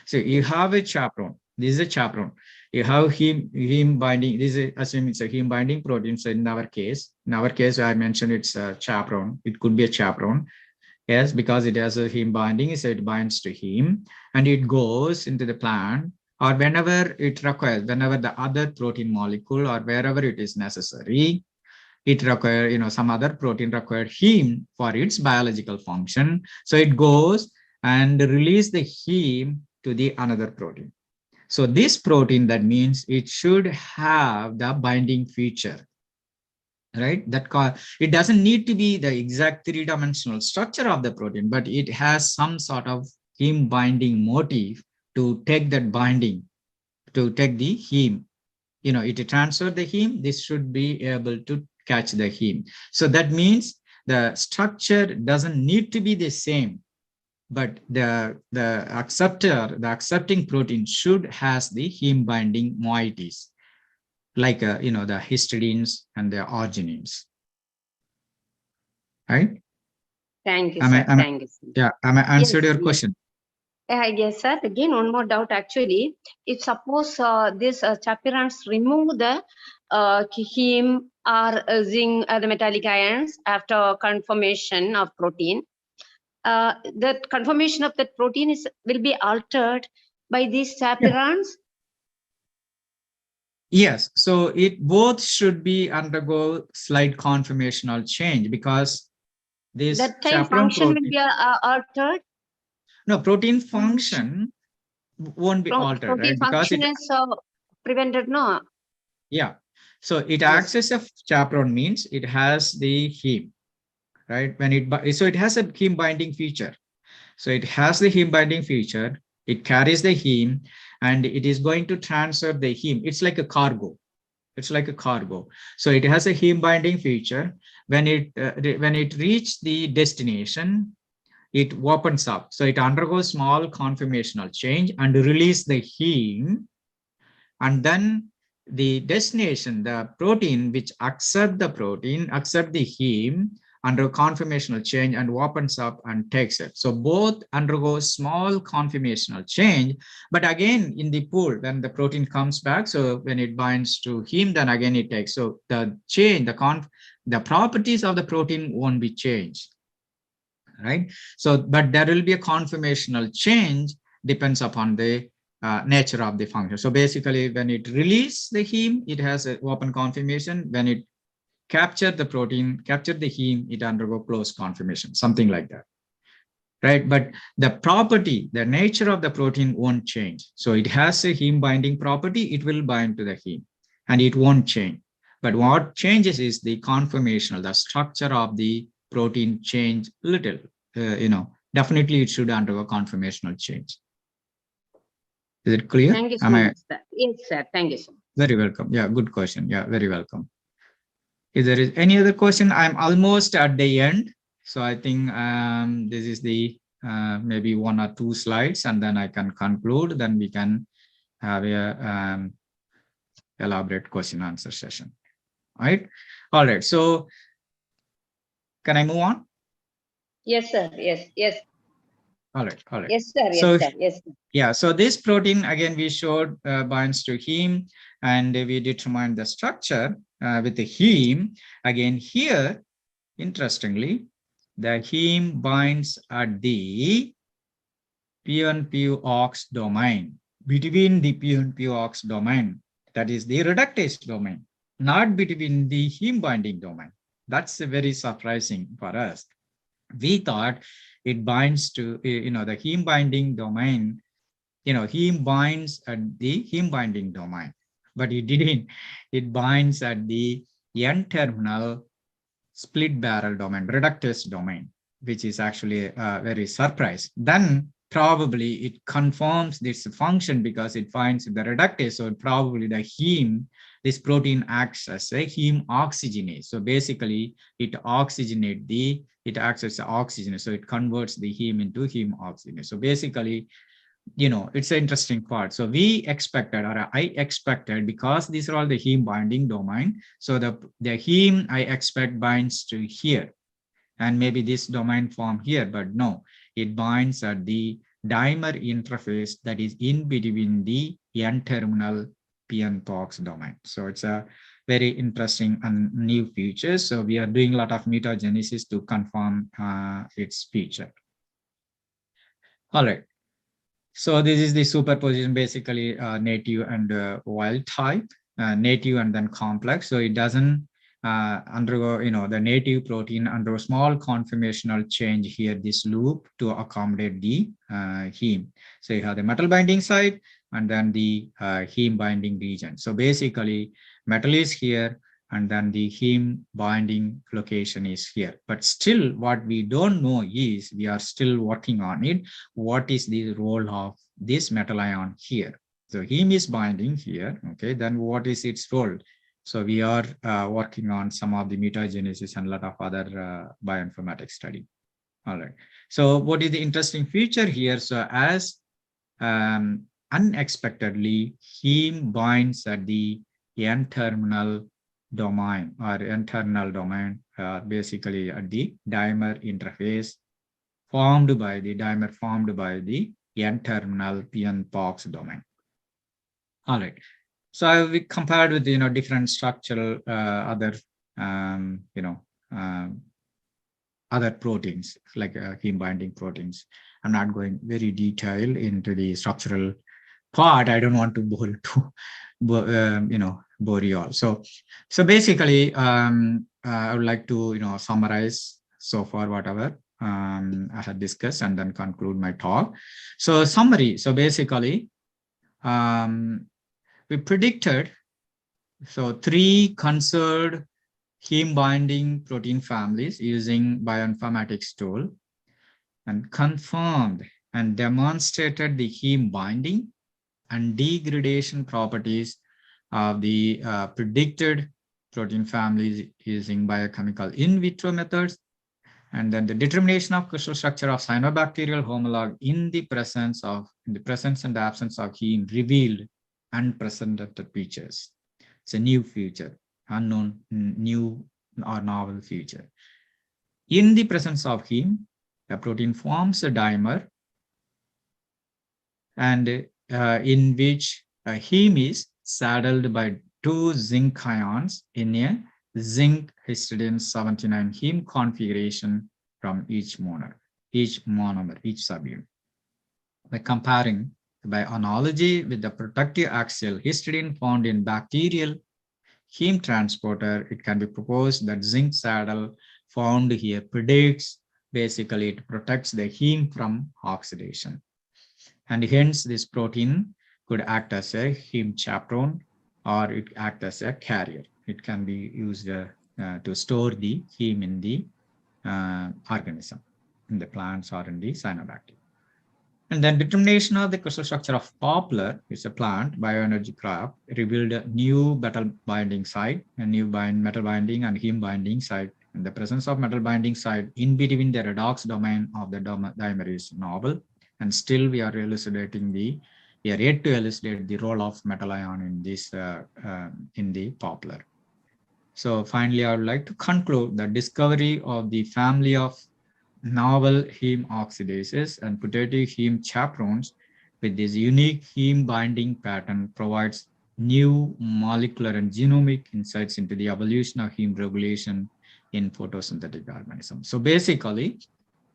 S6: So you have a chaperone. This is a chaperone. You have heme binding. This is assuming it's a heme binding protein. So in our case, I mentioned it's a chaperone. It could be a chaperone. Yes, because it has a heme binding, so it binds to heme and it goes into the plant, or whenever it requires, whenever the other protein molecule or wherever it is necessary, it requires, some other protein required heme for its biological function. So it goes and release the heme to the another protein. So this protein, that means it should have the binding feature, right? It doesn't need to be the exact three-dimensional structure of the protein, but it has some sort of heme binding motif to take that binding, to take the heme. It transfer the heme, this should be able to catch the heme. So that means the structure doesn't need to be the same, but the accepting protein should has the heme binding moieties, like the histidines and the arginines, right?
S7: Thank you, sir. Thank you, sir.
S6: Yeah, am I answered your
S7: Yes.
S6: question?
S7: Yes, sir. Again, one more doubt actually. If suppose this chaperones remove the heme or zinc the metallic ions after conformation of protein, the conformation of that protein will be altered by these chaperones?
S6: Yes, so it both should be undergo slight conformational change, because this
S7: That time
S6: chaperone
S7: function
S6: protein,
S7: will be altered?
S6: no, protein function won't be altered,
S7: Protein
S6: right? Because
S7: function is prevented, no?
S6: yeah, so it acts as a chaperone, means it has the heme, right? So it has a heme binding feature. So it has the heme binding feature, it carries the heme, and it is going to transfer the heme. It's like a cargo. It's like a cargo. So it has a heme binding feature. When it reaches the destination, it opens up. So it undergoes small conformational change and release the heme. And then the destination, the protein which accept the heme, under conformational change and opens up and takes it. So both undergo small conformational change, but again in the pool, when the protein comes back, so when it binds to heme, then again it takes. So the change, the properties of the protein won't be changed, right? So, but there will be a conformational change, depends upon the nature of the function. So basically, when it releases the heme, it has an open conformation. When it capture the heme, it undergo closed conformation, something like that, right? But the property, the nature of the protein won't change. So it has a heme binding property, it will bind to the heme and it won't change. But what changes is the conformational, the structure of the protein change little, definitely it should undergo conformational change. Is it clear?
S7: Thank you so much, sir. Yes, sir. Thank you so much.
S6: Very welcome. Yeah, good question. Yeah, very welcome. If there is any other question, I'm almost at the end. So I think this is the maybe one or two slides, and then I can conclude. Then we can have a elaborate question answer session. Right? All right. So can I move on?
S7: Yes, sir. Yes. Yes.
S6: All right. All right.
S7: Yes, sir. Yes,
S6: So,
S7: sir. Yes, sir.
S6: yeah. So this protein, again, we showed binds to heme, and we determined the structure with the heme. Again, here, interestingly, the heme binds at the PN-PU-OX domain, between the PN-PU-OX domain, that is the reductase domain, not between the heme binding domain. That's very surprising for us. We thought it binds to, the heme binding domain, heme binds at the heme binding domain, but it didn't. It binds at the N-terminal split barrel domain, reductase domain, which is actually very surprise. Then probably it confirms this function because it finds the reductase. So probably the heme, this protein acts as a heme oxygenase. So basically it acts as an oxygenase. So it converts the heme into heme oxygenase. So basically, it's an interesting part. So we expected, or I expected, because these are all the heme binding domain. So the heme I expect binds to here, and maybe this domain form here, but no, it binds at the dimer interface that is in between the N-terminal PN-POX domain. So it's a very interesting and new feature. So we are doing a lot of mutagenesis to confirm its feature. All right. So this is the superposition, basically native and wild type, native and then complex. So it doesn't undergo, the native protein undergo small conformational change here, this loop, to accommodate the heme. So you have the metal binding site and then the heme binding region. So basically metal is here and then the heme binding location is here. But still what we don't know is, we are still working on it, what is the role of this metal ion here. So heme is binding here, okay, then what is its role? So we are working on some of the mutagenesis and a lot of other bioinformatics study. All right. So what is the interesting feature here? So as unexpectedly, heme binds at the N-terminal domain or internal domain, basically at the dimer interface formed by the N-terminal PN-POX domain. All right. So we compared with different structural other other proteins like heme binding proteins. I'm not going very detailed into the structural part. I don't want to bore you bore you all. So basically, I would like to summarize so far whatever I had discussed and then conclude my talk. So summary. So basically, we predicted 3 conserved heme binding protein families using bioinformatics tool, and confirmed and demonstrated the heme binding and degradation properties of the predicted protein families using biochemical in vitro methods, and then the determination of crystal structure of cyanobacterial homologue in the presence and absence of heme revealed unprecedented features. It's a new feature, unknown, new or novel feature. In the presence of heme, the protein forms a dimer, and in which a heme is saddled by 2 zinc ions in a zinc histidine 79 heme configuration from each monomer, each subunit. By comparing by analogy with the protective axial histidine found in bacterial heme transporter, it can be proposed that zinc saddle found here predicts, basically it protects the heme from oxidation. And hence this protein could act as a heme chaperone, or it act as a carrier. It can be used to store the heme in the organism, in the plants or in the cyanobacteria. And then determination of the crystal structure of poplar is a plant bioenergy crop revealed a new metal binding site, a new metal binding and heme binding site. In the presence of metal binding site in between the redox domain of the dimer is novel, and still we are yet to elucidate the role of metal ion in this in the poplar. So finally, I would like to conclude the discovery of the family of novel heme oxidases and putative heme chaperones with this unique heme binding pattern provides new molecular and genomic insights into the evolution of heme regulation in photosynthetic organisms. So basically,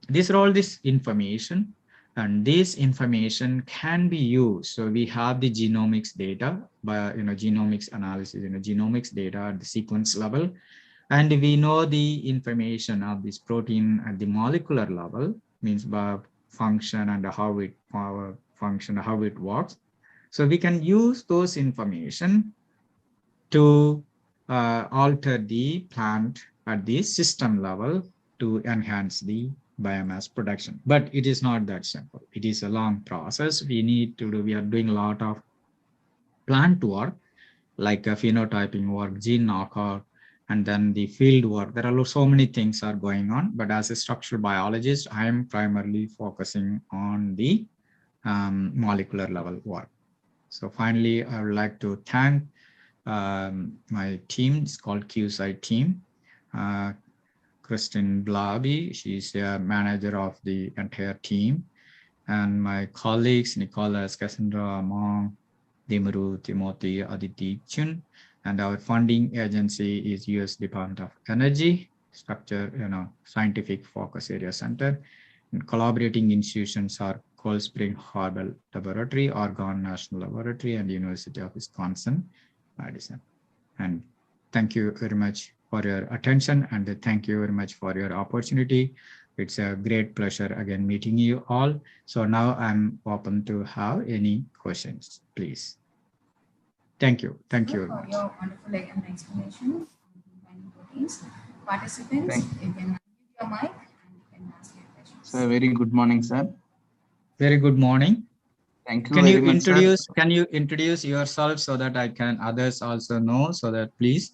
S6: these are all this information, and this information can be used. So we have the genomics data by genomics analysis, genomics data at the sequence level, and we know the information of this protein at the molecular level, means by function and how it how it works. So we can use those information to alter the plant at the system level to enhance the biomass production. But it is not that simple. It is a long process. We are doing a lot of plant work, like a phenotyping work, gene knockout, and then the field work. There are so many things are going on, but as a structural biologist, I am primarily focusing on the molecular level work. So finally, I would like to thank my team. It's called QSI team. Kristin Blaby, she's a manager of the entire team. And my colleagues, Nicholas, Cassandra, Among, Dimru, Timothy, Aditi, Chun. And our funding agency is US Department of Energy, Scientific Focus Area Center. And collaborating institutions are Cold Spring Harbor Laboratory, Oregon National Laboratory, and University of Wisconsin, Madison. And thank you very much for your attention, and thank you very much for your opportunity. It's a great pleasure again meeting you all. So now I'm open to have any questions, please. Thank you. Thank you very much.
S3: For your wonderful explanation on proteins. Participants, you can unmute your mic and you can ask your questions.
S8: Sir, very good morning, sir.
S6: Very good morning.
S8: Thank you very much, sir.
S6: Can you introduce yourself so that others also know, so that please?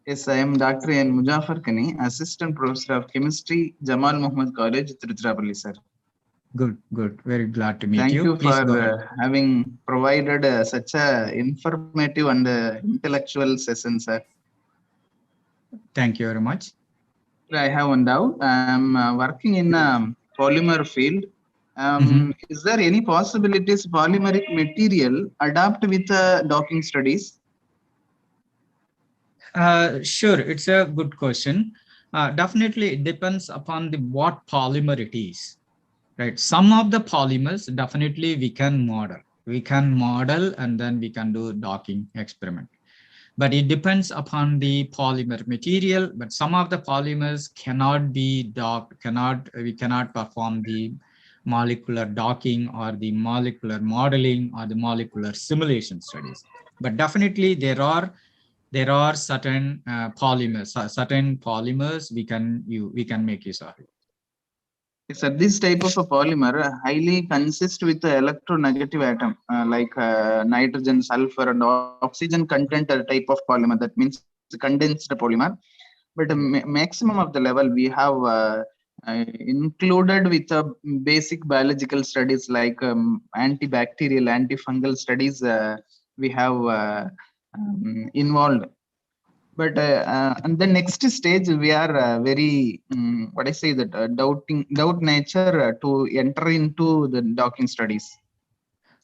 S8: Yes, I am Dr. N. Mujaffar Kani, Assistant Professor of Chemistry, Jamal Muhammad College, Tiruchirappalli, sir.
S6: Good. Very glad to meet you.
S8: Thank you for having provided such a informative and intellectual session, sir.
S6: Thank you very much.
S8: I have one doubt. I am working in a polymer field. Is there any possibilities polymeric material adapt with docking studies?
S6: Sure, it's a good question. Definitely, it depends upon what polymer it is, right? Some of the polymers, definitely we can model. We can model and then we can do docking experiment. But it depends upon the polymer material. But some of the polymers cannot be docked, we cannot perform the molecular docking or the molecular modeling or the molecular simulation studies. But definitely there are certain polymers we can make use of it.
S8: So this type of a polymer highly consists with the electronegative atom like nitrogen, sulfur, and oxygen content type of polymer. That means condensed polymer. But the maximum of the level we have included with basic biological studies like antibacterial, antifungal studies we have involved. But and the next stage we are very doubt nature to enter into the docking studies.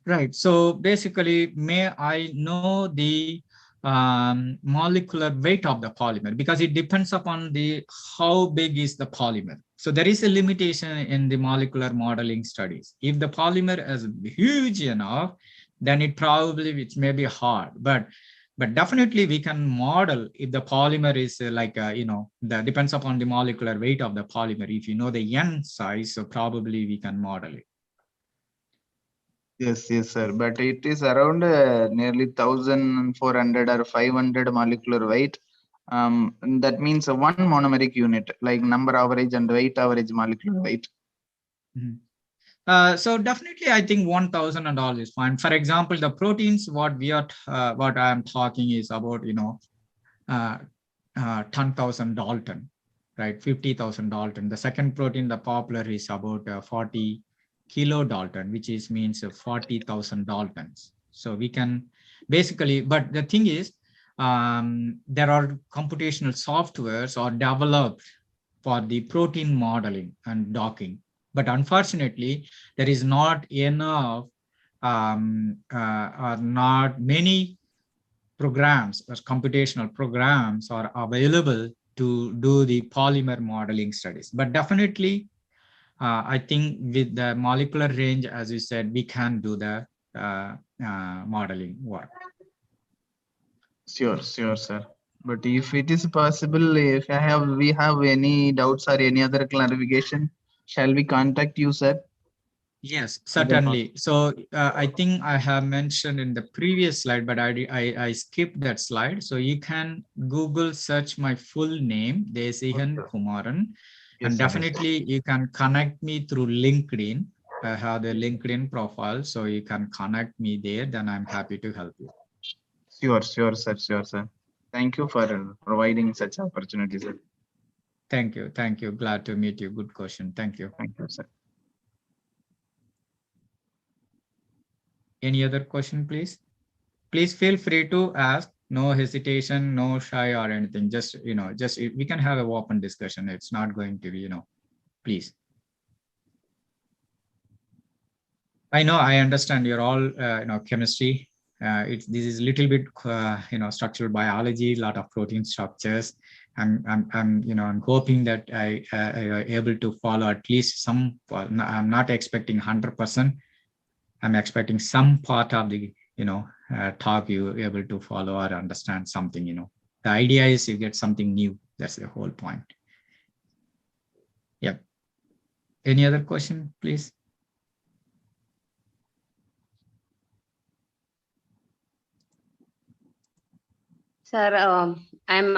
S6: Right. So basically, may I know the molecular weight of the polymer, because it depends upon how big is the polymer. So there is a limitation in the molecular modeling studies. If the polymer is huge enough, then it may be hard, but definitely we can model if the polymer is that depends upon the molecular weight of the polymer. If you know the N size, so probably we can model it.
S8: Yes, sir. But it is around nearly 1,400 or 500 molecular weight. That means one monomeric unit, like number average and weight average molecular weight.
S6: So definitely, I think 1,000 and all is fine. For example, the proteins, what I am talking is about 10,000 Dalton, right? 50,000 Dalton. The second protein, the popular, is about 40 kilodalton, which means 40,000 Daltons. So we can basically, but the thing is, there are computational softwares are developed for the protein modeling and docking. But unfortunately, there is not enough or not many programs or computational programs are available to do the polymer modeling studies. But definitely, I think with the molecular range, as you said, we can do the modeling work.
S8: Sure, sir. But if it is possible, if we have any doubts or any other clarification, shall we contact you, sir?
S6: Yes, certainly. So I think I have mentioned in the previous slide, but I skipped that slide. So you can Google search my full name, Desikan Kumaran,
S8: Yes,
S6: and
S8: sir.
S6: definitely you can connect me through LinkedIn. I have the LinkedIn profile, so you can connect me there. Then I'm happy to help you.
S8: Sure, sir. Thank you for providing such opportunities, sir.
S6: Thank you. Glad to meet you. Good question. Thank you.
S8: Thank you, sir.
S6: Any other question, please? Please feel free to ask. No hesitation, no shy or anything. Just, we can have an open discussion. It's not going to be, please. I know, I understand you're all, chemistry. This is a little bit, structural biology, a lot of protein structures. I'm hoping that I am able to follow at least some. I'm not expecting 100%. I'm expecting some part of the, talk you able to follow or understand something. The idea is you get something new. That's the whole point. Yep. Any other question, please?
S7: Sir, I'm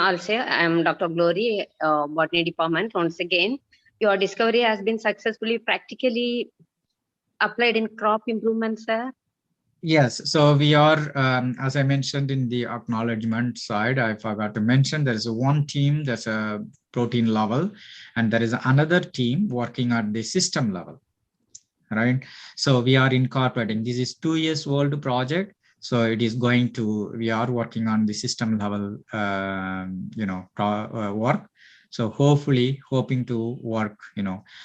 S7: Dr. Glory, Botany Department. Once again, your discovery has been successfully practically applied in crop improvement, sir?
S6: Yes, so we are, as I mentioned in the acknowledgement side, I forgot to mention there is one team that's a protein level, and there is another team working at the system level, right? So we are incorporating. This is 2 years old project. So it is going to, we are working on the system level, work. So hopefully hoping to work,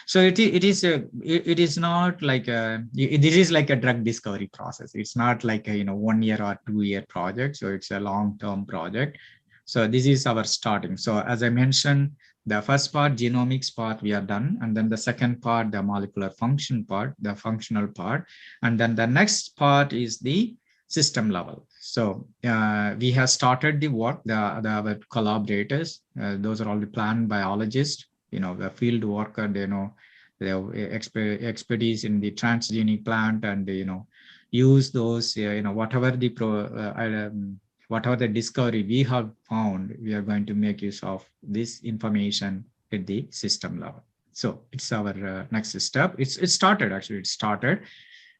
S6: so it is not like this is like a drug discovery process. It's not like a, 1 year or 2 year project. So it's a long-term project. So this is our starting. So as I mentioned, the first part, genomics part, we are done. And then the second part, the molecular function part, the functional part. And then the next part is the system level. So we have started the work, our collaborators, those are all the plant biologists, the field worker, they have expertise in the transgenic plant, and use those, whatever the discovery we have found, we are going to make use of this information at the system level. So it's our next step. It started.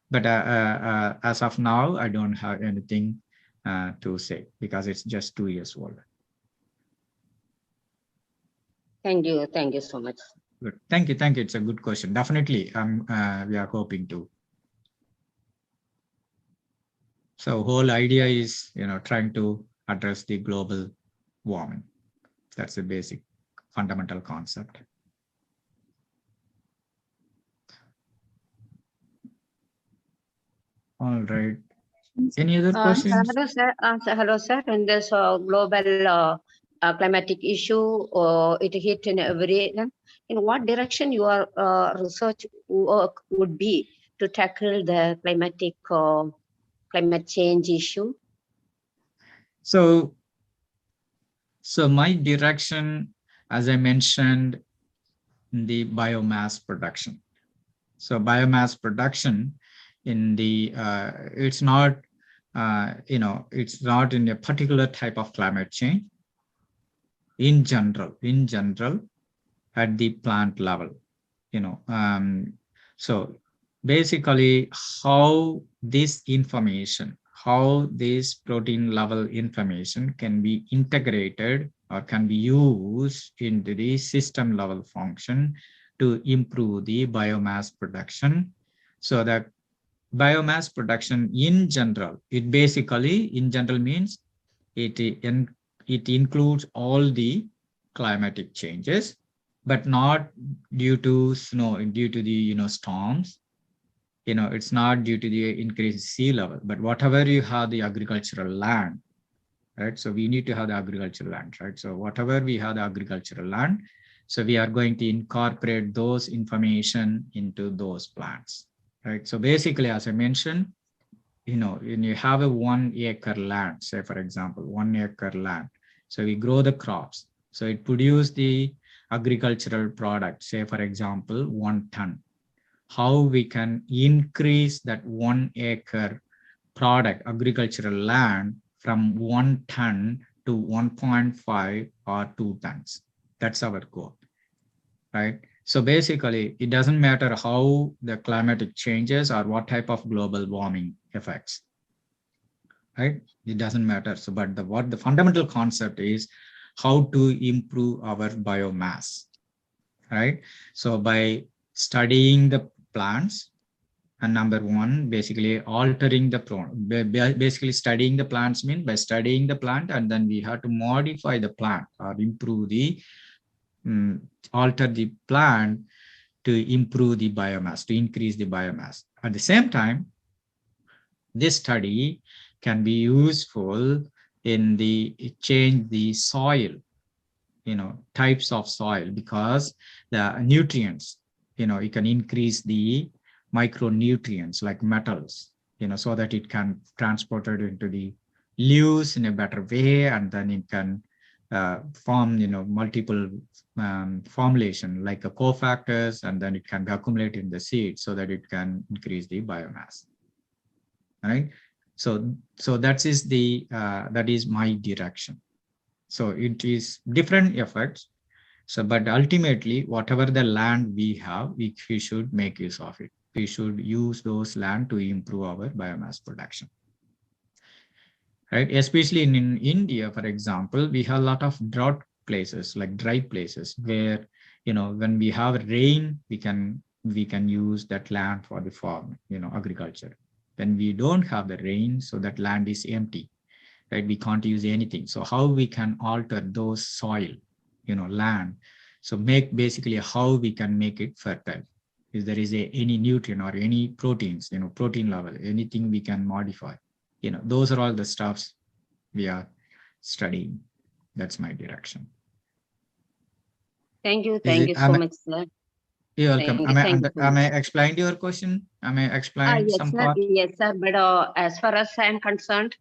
S6: But as of now, I don't have anything to say because it's just 2 years old.
S7: Thank you so much.
S6: Good. Thank you. It's a good question. Definitely, we are hoping to. So whole idea is, trying to address the global warming. That's a basic fundamental concept. All right. Any other questions?
S7: Hello, sir. In this global climatic issue, it hit in every. In what direction your research work would be to tackle the climate change issue?
S6: So my direction, as I mentioned, the biomass production. So biomass production in the it's not it's not in a particular type of climate change. In general at the plant level, so basically how this protein level information can be integrated or can be used into the system level function to improve the biomass production. So that biomass production in general, it basically in general means it includes all the climatic changes, but not due to snow, due to the storms. It's not due to the increased sea level, but whatever you have the agricultural land, right? So we need to have the agricultural land, right? So whatever we have the agricultural land, so we are going to incorporate those information into those plants, right? So basically, as I mentioned, when you have a 1 acre land, say for example, 1 acre land, so we grow the crops. So it produces the agricultural product, say for example, 1 ton. How we can increase that 1 acre product, agricultural land, from 1 ton to 1.5 or 2 tons. That's our goal, right? So basically, it doesn't matter how the climatic changes or what type of global warming effects, right? It doesn't matter. So, but what the fundamental concept is how to improve our biomass, right? So by studying the plants, and number one, basically altering the basically studying the plants means by studying the plant, and then we have to modify the plant or improve the alter the plant to improve the biomass, to increase the biomass. At the same time, this study can be useful in the change the soil, types of soil, because the nutrients, you can increase the micronutrients like metals, so that it can transport it into the leaves in a better way, and then it can form, multiple formulation like a cofactors, and then it can be accumulated in the seed so that it can increase the biomass. Right. So that is my direction. So it is different effects. So, but ultimately, whatever the land we have, we should make use of it. We should use those land to improve our biomass production. Right? Especially in India, for example, we have a lot of drought places, like dry places, where, when we have rain, we can use that land for the farm, agriculture. When we don't have the rain, so that land is empty, right? We can't use anything. So how we can alter those soil, land? So basically how we can make it fertile. If there is any nutrient or any proteins, protein level, anything we can modify, those are all the stuffs we are studying. That's my direction.
S7: Thank you so much, sir.
S6: You're welcome. Am I explained your question? Am I explained some part?
S7: Yes, sir. But as far as I'm concerned,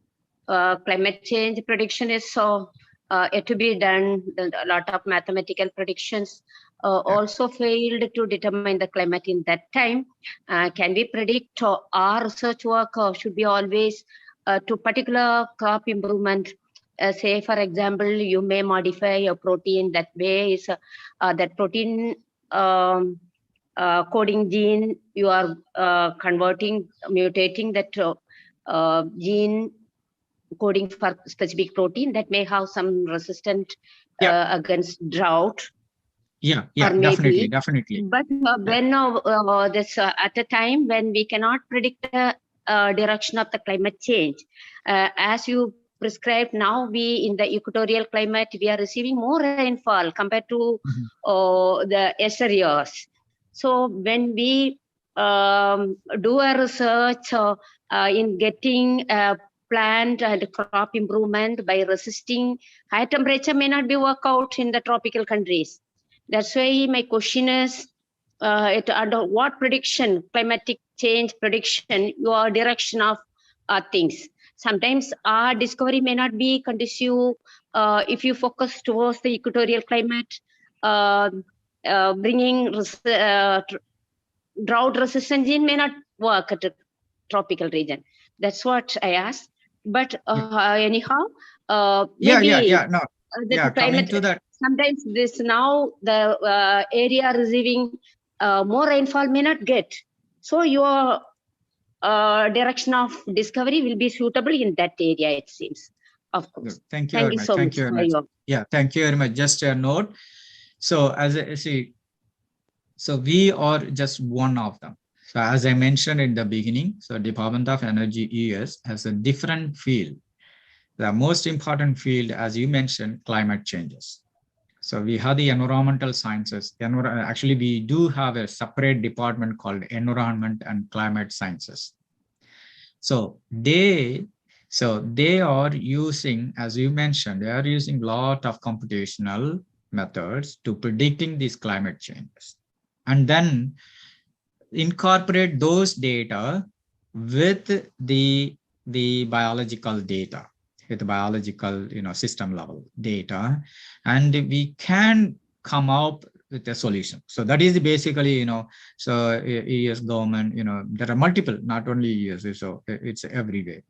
S7: climate change prediction is yet to be done. A lot of mathematical predictions also failed to determine the climate in that time. Can we predict? Our research work should be always to particular crop improvement. Say, for example, you may modify a protein that way is that protein coding gene, you are mutating that gene coding for specific protein that may have some resistant against drought.
S6: Definitely.
S7: But when this at a time when we cannot predict the direction of the climate change, as you prescribed, now we in the equatorial climate we are receiving more rainfall compared to the yesteryear years. So when we do a research in getting plant and crop improvement by resisting high temperature may not be work out in the tropical countries. That's why my question is, under what prediction, climatic change prediction, your direction of things. Sometimes our discovery may not be conducive if you focus towards the equatorial climate, bringing drought resistant gene may not work at a tropical region. That's what I asked. But anyhow,
S6: coming to that.
S7: Sometimes this now the area receiving more rainfall may not get. So your direction of discovery will be suitable in that area, it seems. Of course.
S6: Thank you very much. Thank you very much. Thank you very much. Just a note. So as I see, so we are just one of them. So as I mentioned in the beginning, so Department of Energy US has a different field. The most important field, as you mentioned, climate changes. So we have the environmental sciences. Actually, we do have a separate department called Environment and Climate Sciences. So they So they are using, as you mentioned, they are using a lot of computational methods to predicting these climate changes, and then incorporate those data with the biological data, with the biological, system level data, and we can come up with a solution. So that is basically, so US government, there are multiple, not only US, so it's everywhere.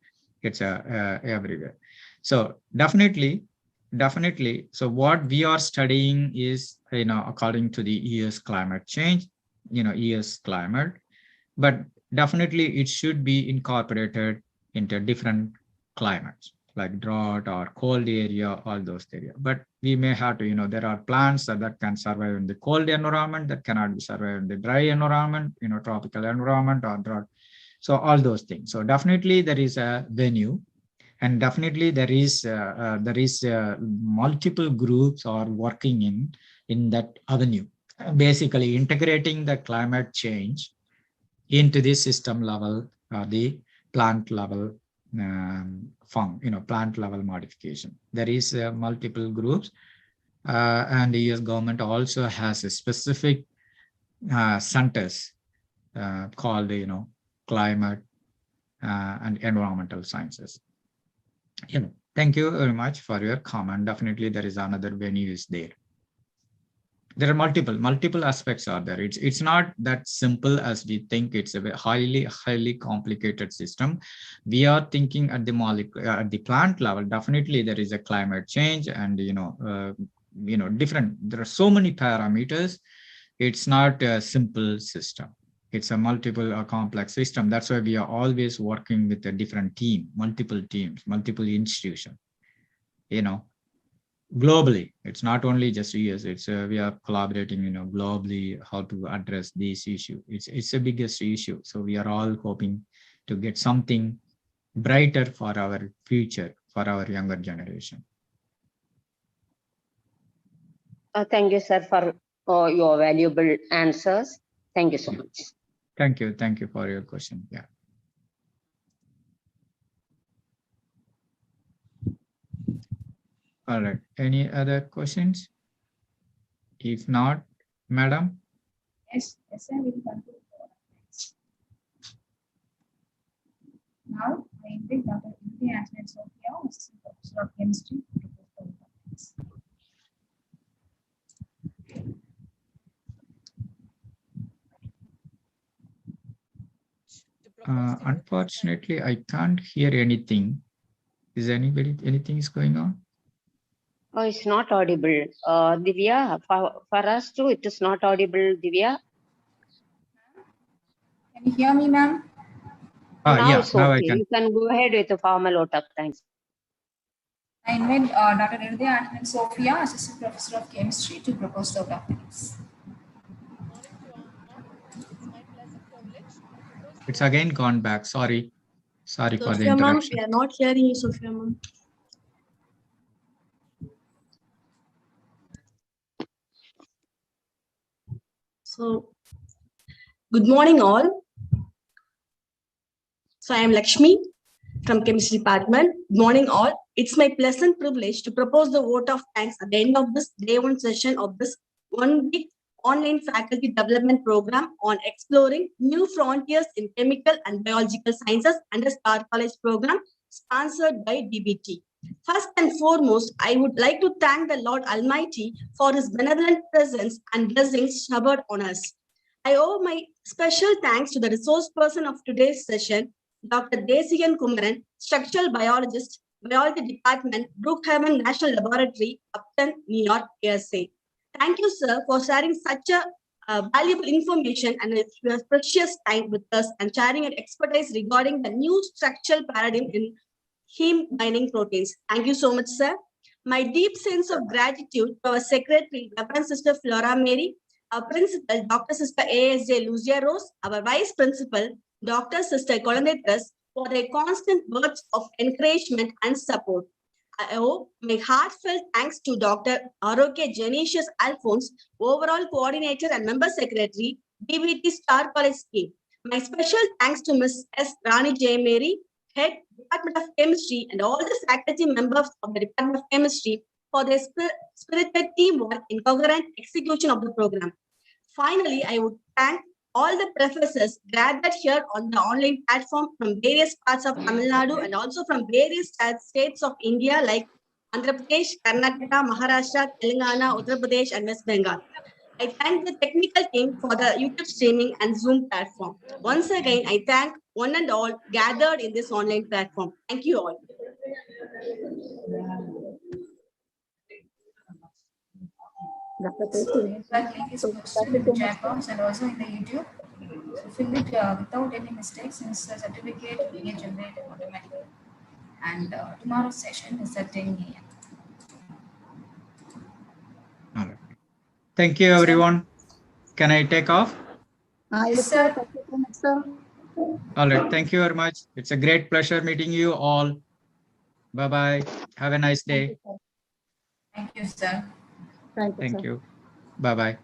S6: It's everywhere. So definitely. So what we are studying is, according to the US climate change, US climate, but definitely it should be incorporated into different climates like drought or cold area, all those areas. But we may have to, there are plants that can survive in the cold environment that cannot be survived in the dry environment, tropical environment or drought. So all those things. So definitely there is a venue, and definitely there is multiple groups are working in that avenue, basically integrating the climate change into the system level, the plant level plant level modification. There is multiple groups, and the US government also has a specific centers called, climate and environmental sciences. Thank you very much for your comment. Definitely there is another venue is there. There are multiple aspects are there. It's not that simple as we think. It's a highly complicated system. We are thinking at the molecule, at the plant level. Definitely there is a climate change, and different. There are so many parameters. It's not a simple system. It's a multiple complex system. That's why we are always working with a different team, multiple teams, multiple institutions. Globally, it's not only just US. It's we are collaborating, globally, how to address this issue. It's the biggest issue. So we are all hoping to get something brighter for our future, for our younger generation.
S7: Thank you, sir, for your valuable answers. Thank you so much.
S6: Thank you for your question. Yeah. All right. Any other questions? If not, madam?
S3: Yes, sir, we will conclude. Now, I invite Dr. Marian Sophia, Assistant Professor of Chemistry, to propose the topics.
S6: Unfortunately, I can't hear anything. Is anything is going on?
S7: Oh, it's not audible. Divya, for us too, it is not audible, Divya.
S3: Can you hear me, ma'am?
S7: Now it's okay.
S6: I can.
S7: You can go ahead with the formal vote of thanks.
S3: I invite Dr. Marian Sophia, Assistant Professor of Chemistry, to propose the topics.
S6: It's again gone back. Sorry for the
S5: Sophia ma'am,
S6: interruption.
S5: we are not hearing you, Sophia ma'am. So, good morning all. So I am Lakshmi from Chemistry Department. Good morning all. It's my pleasant privilege to propose the vote of thanks at the end of this day one session of this 1 week online faculty development program on exploring new frontiers in chemical and biological sciences under Star College program sponsored by DBT. First and foremost, I would like to thank the Lord Almighty for his benevolent presence and blessings showered on us. I owe my special thanks to the resource person of today's session, Dr. Desikan Kumaran, structural biologist, biology department, Brookhaven National Laboratory, Upton, New York, USA. Thank you, sir, for sharing such a valuable information and your precious time with us and sharing your expertise regarding the new structural paradigm in heme binding proteins. Thank you so much, sir. My deep sense of gratitude to our secretary, Reverend Sister Flora Mary, our principal, Dr. Sister ASJ Lucia Rose, our vice principal, Dr. Sister Colandetras, for their constant words of encouragement and support. I owe my heartfelt thanks to Dr. Aroke Genesius Alphonse, overall coordinator and member secretary, DBT Star College Scheme. My special thanks to Ms. S. Rani J. Mary, Head, Department of Chemistry, and all the faculty members of the Department of Chemistry for their spirited teamwork in coherent execution of the program. Finally, I would thank all the professors gathered here on the online platform from various parts of Tamil Nadu and also from various states of India like Andhra Pradesh, Karnataka, Maharashtra, Telangana, Uttar Pradesh, and West Bengal. I thank the technical team for the YouTube streaming and Zoom platform. Once again, I thank one and all gathered in this online platform. Thank you all.
S3: Link is posted in the chat box and also in the YouTube. So fill it without any mistakes since the certificate will get generated automatically. And tomorrow's session is at 10 a.m.
S6: All right. Thank you, everyone. Can I take off?
S3: Yes, sir.
S2: Thank you so much, sir.
S6: All right. Thank you very much. It's a great pleasure meeting you all. Bye-bye. Have a nice day.
S3: Thank you, sir.
S2: Thank you, sir.
S6: Thank you. Bye-bye.